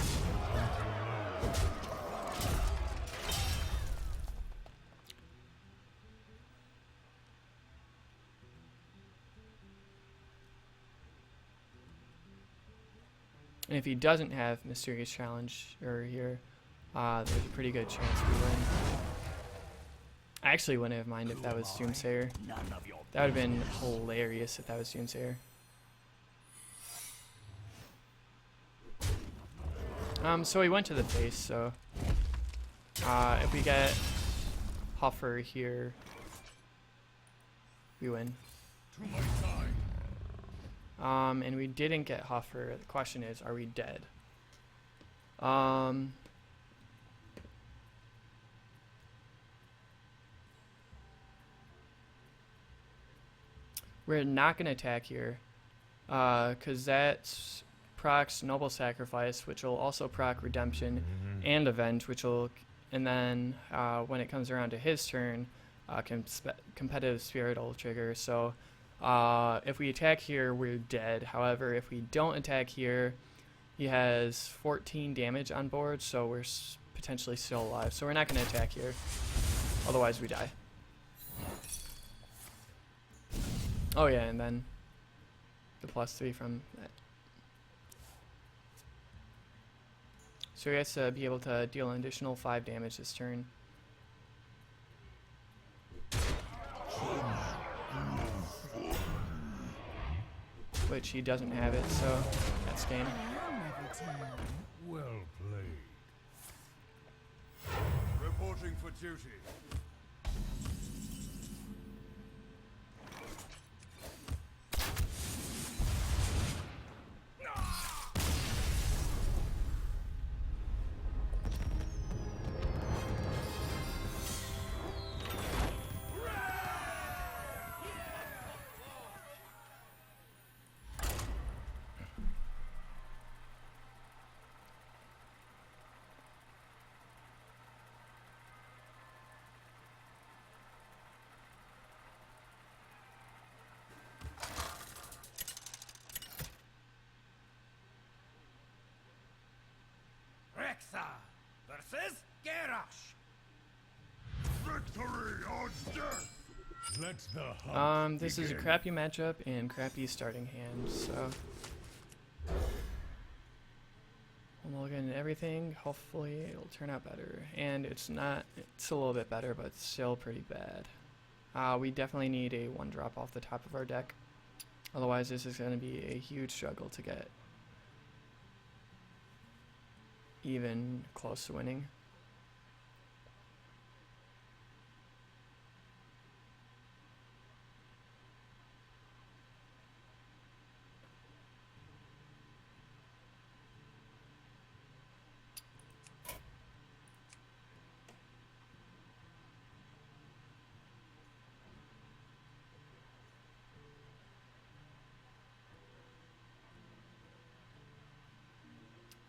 And if he doesn't have Mysterious Challenge here, there's a pretty good chance we win. I actually wouldn't have minded if that was Doomsayer. That would have been hilarious if that was Doomsayer. So we went to the face, so if we get Huffer here, we win. And we didn't get Huffer. The question is, are we dead? We're not going to attack here, because that procs Noble Sacrifice, which will also proc Redemption and Avenge, which will, and then when it comes around to his turn, Competitive Spirit will trigger. So if we attack here, we're dead. However, if we don't attack here, he has 14 damage on board, so we're potentially still alive. So we're not going to attack here, otherwise we die. Oh yeah, and then the +3 from that. So he has to be able to deal an additional 5 damage this turn. Which he doesn't have it, so that's game. I'll never tell. Well played. Reporting for duty. Rexa versus Garrosh. Victory or death! Let the hunt This is a begin. crappy matchup and crappy starting hand, so we'll look into everything. Hopefully it'll turn out better. And it's not, it's a little bit better, but it's still pretty bad. We definitely need a 1-drop off the top of our deck. Otherwise this is going to be a huge struggle to get even close to winning.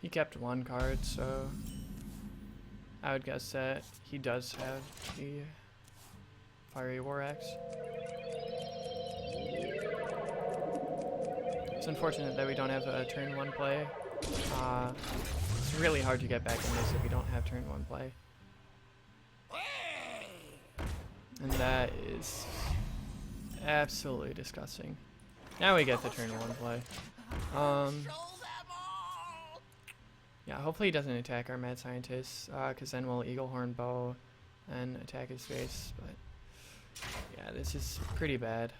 He kept 1 card, so I would guess that he does have the Fiery War Axe. It's unfortunate that we don't have a turn 1 play. It's really hard to get back in this if we don't have turn 1 play. And that is absolutely disgusting. Now we get the turn 1 play. Yeah, hopefully he doesn't attack our Mad Scientist, because then we'll Eagle Horn Bow and attack his face, but yeah, this is pretty bad.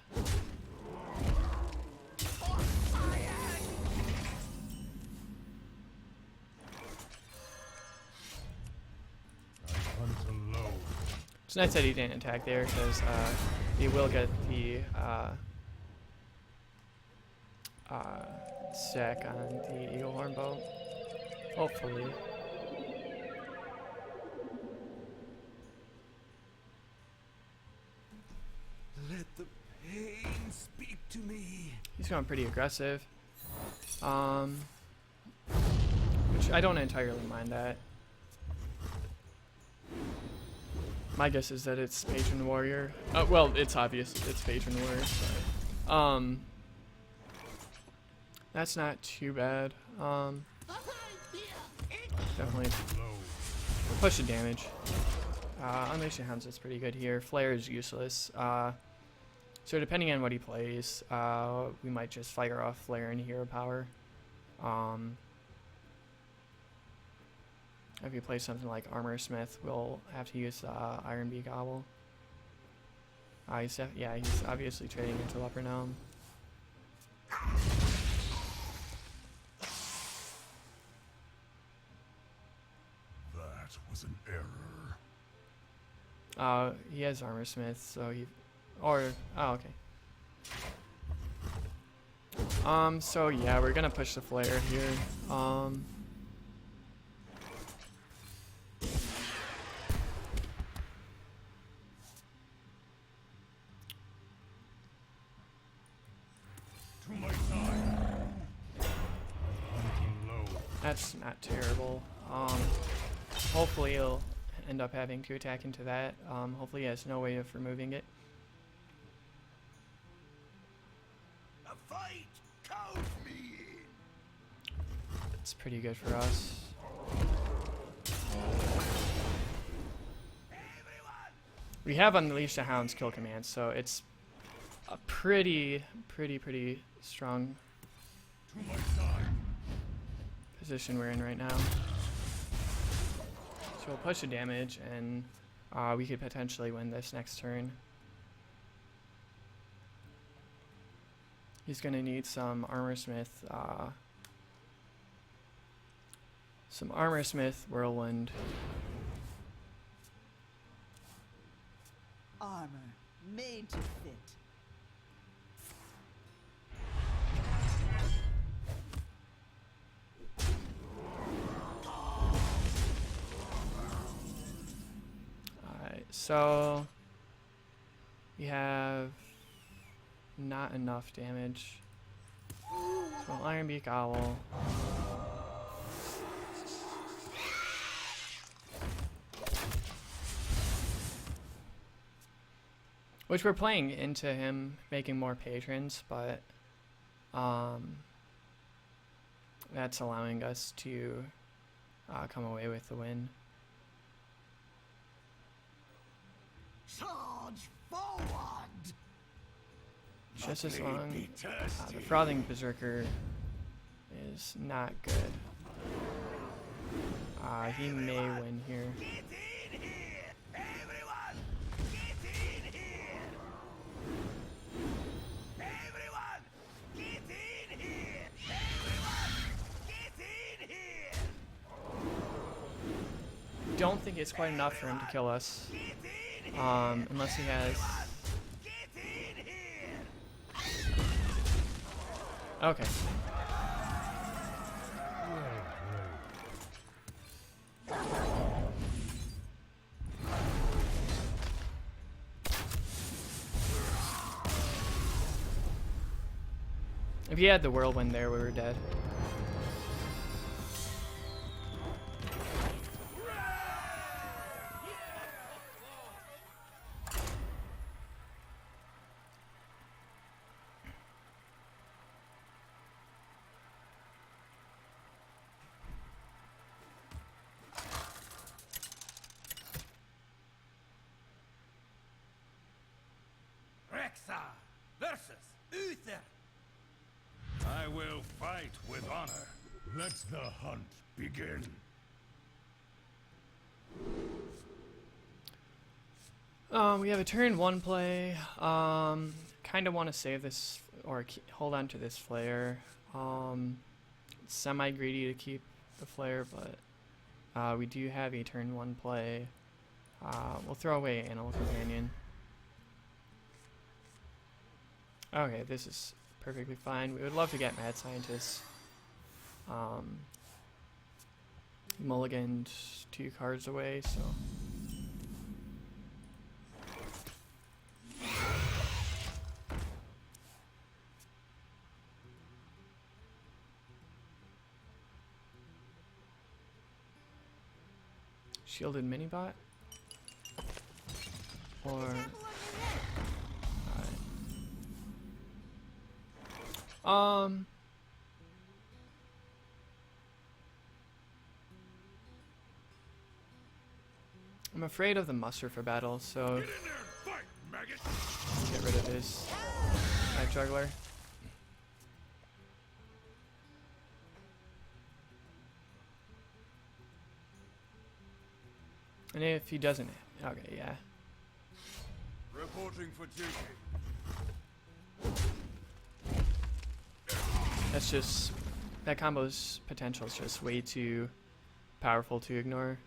Hunt alone. It's nice that he didn't attack there, because he will get the stack on the Eagle Horn Bow. Hopefully. Let the pain speak to me. He's going pretty aggressive. Which I don't entirely mind that. My guess is that it's Patron Warrior. Well, it's obvious it's Patron Warrior. So. That's not too bad. Definitely push the damage. Unleash the Hounds is pretty good here. Flare is useless. So depending on what he plays, we might just fire off Flare and Hero Power. If he plays something like Armor Smith, we'll have to use Iron Beak Gobble. He's obviously trading into Leper Gnome. That was an error. He has Armor Smith, so he... Or... Oh, okay. So yeah, we're gonna push the Flare here. To my side. Hunt alone. That's not terrible. Hopefully he'll end up having to attack into that. Hopefully he has no way of removing it. A fight! Count me in! It's pretty good for us. We have Unleash the Hound's kill command, so it's a pretty strong To my side. position we're in right now. we'll push the damage, and we could potentially win this next turn. He's gonna need some armor smith whirlwind. Armor made to fit. Alright, so we have not enough damage. So Iron Beak Owl. Which we're playing into him making more patrons, but that's allowing us to come away with the win. Charge forward! Just as long. The Frothing Berserker is not good. He may win here. Get in here! Everyone! Get in here! Everyone! Get in here! Everyone! Get in here! Don't think it's quite enough for him to kill us. Unless he has. Get in here! Okay. If he had the whirlwind there, we were dead. Rexa versus Uther. I will fight with honor. Let the hunt begin. We have a turn 1 play. Kind of want to save this or hold on to this flare. Semi greedy to keep the flare, but we do have a turn 1 play. We'll throw away Animal Companion. Okay, this is perfectly fine. We would love to get Mad Scientist. Mulliganed 2 cards away, so. Shielded Minibot? Or. I'm afraid of the muster for battle, so Get in there and fight, maggot! get rid of his Night Juggler. And if he doesn't, okay, yeah. Reporting for duty. That's just, that combo's potential is just way too powerful to ignore.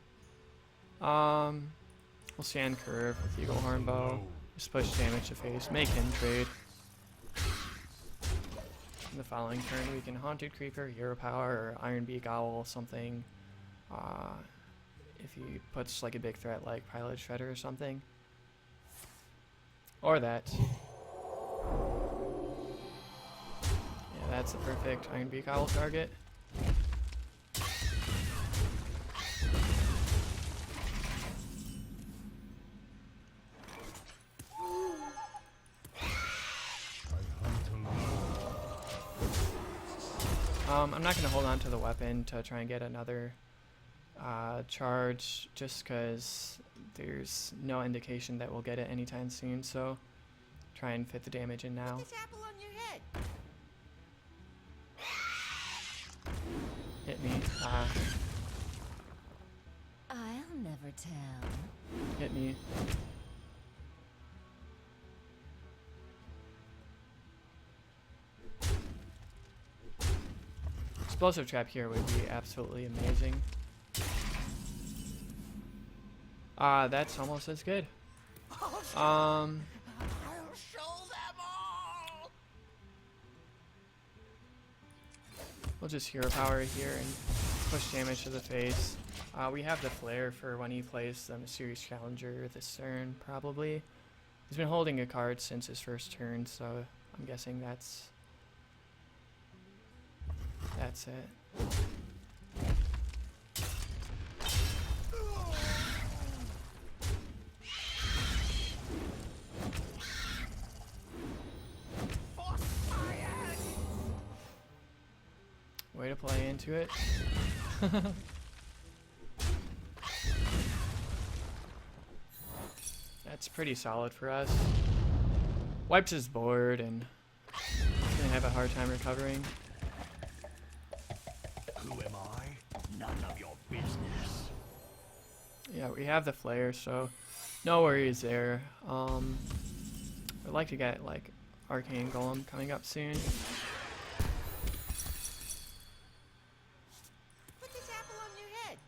We'll stand curve with Eagle Horn Bow. Just push damage to face, make him trade. In the following turn, we can Haunted Creeper, Hero Power, or Iron Beak Owl, something. If he puts like a big threat like Pilot Shredder or something. Or that. Yeah, that's the perfect Iron Beak Owl target. I'm not going to hold on to the weapon to try and get another charge, just because there's no indication that we'll get it anytime soon, so try and fit the damage in now. Put this apple on your head. Hit me. I'll never tell. Hit me. Explosive trap here would be absolutely amazing. That's almost as good. I'll show them all. We'll just hero power here and push damage to the face. We have the flare for when he plays the Mysterious Challenger this turn, probably. He's been holding a card since his first turn, so I'm guessing that's it. Way to play into it. That's pretty solid for us. Wipes his board and he's gonna have a hard time recovering. Who am I? None of your business. Yeah, we have the flare, so no worries there. I'd like to get like Arcane Golem coming up soon. Put this apple on your head.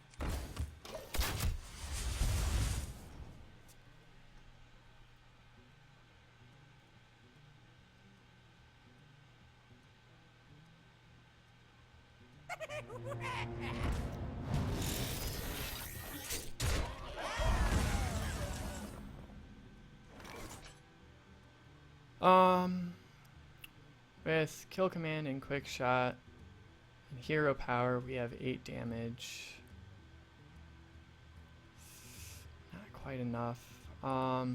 With Kill Command and Quick Shot and Hero Power, we have 8 damage. Not quite enough. Put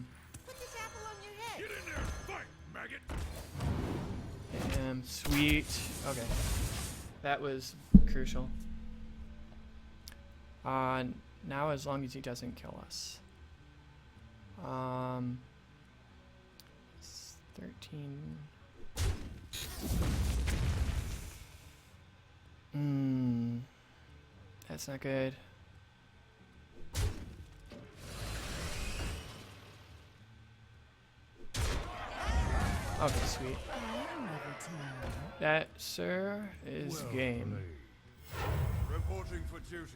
this apple on your head. Get in there, fight, maggot. Sweet. Okay. That was crucial. Now as long as he doesn't kill us. 13. That's not good. Okay, sweet. I'll never tell. That, sir, is Well game. played. Reporting for duty.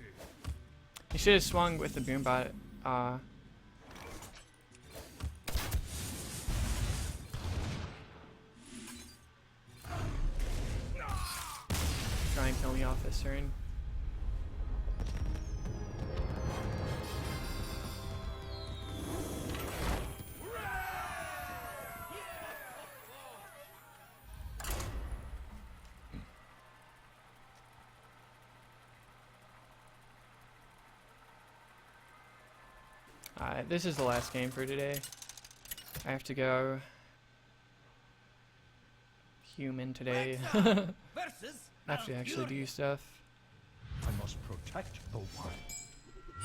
You should have swung with the boombot. Try and kill me off this turn. Alright, this is the last game for today. I have to go human today. Versus I have to actually do stuff. I must protect the one.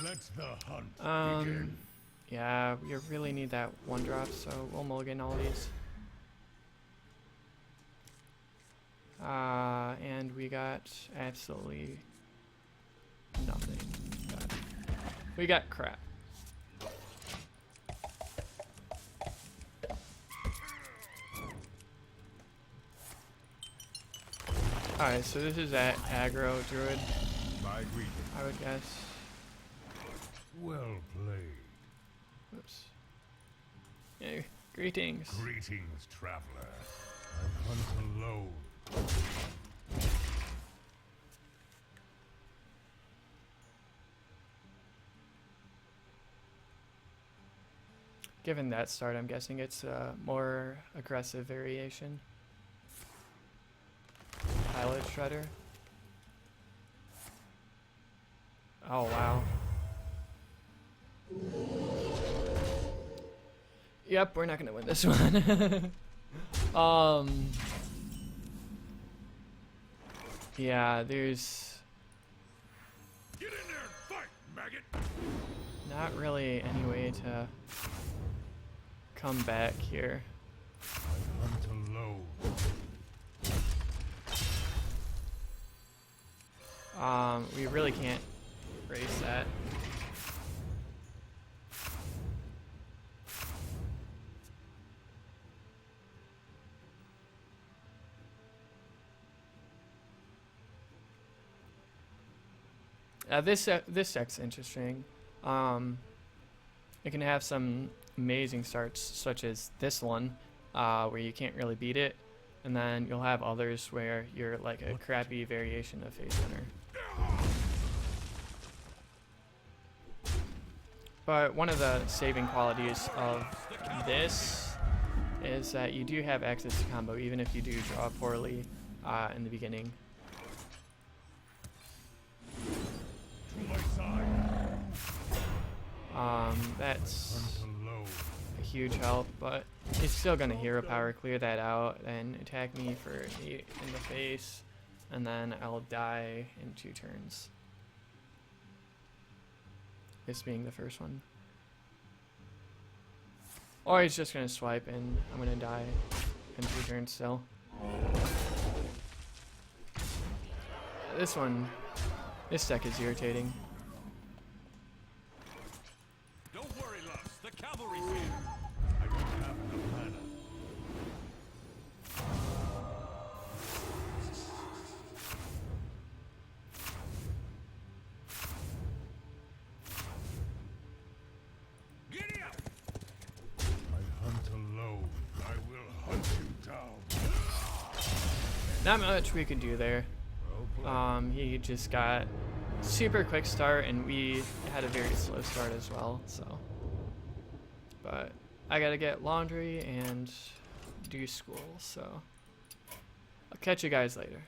Let the hunt begin. Yeah, we really need that 1-drop, so we'll mulligan all these. And we got absolutely nothing. We got crap. Alright, so this is at aggro druid, My greeting. I would guess. Well played. Oops. Yeah, greetings. Greetings, traveler. I hunt alone. Given that start, I'm guessing it's a more aggressive variation. Pilot Shredder. Oh, wow. Yep, we're not gonna win this one. Yeah, there's Get in there and fight, maggot. not really any way to come back here. I hunt alone. We really can't race that. this deck's interesting. It can have some amazing starts, such as this one, where you can't really beat it, and then you'll have others where you're like a crappy variation of Face Hunter. But one of the saving qualities of this is that you do have access to combo, even if you do draw poorly in the beginning. That's a huge help, but he's still gonna hero power clear that out and attack me for 8 in the face, and then I'll die in 2 turns. This being the first one. Or he's just gonna swipe and I'm gonna die in 2 turns still. This deck is irritating. Don't worry, Lux. The cavalry's here. I don't have enough mana. Giddy up! I hunt alone. I will hunt you down. Not much we could do there. He just got super quick start, and we had a very slow start as well, so. But I gotta get laundry and do school, so I'll catch you guys later.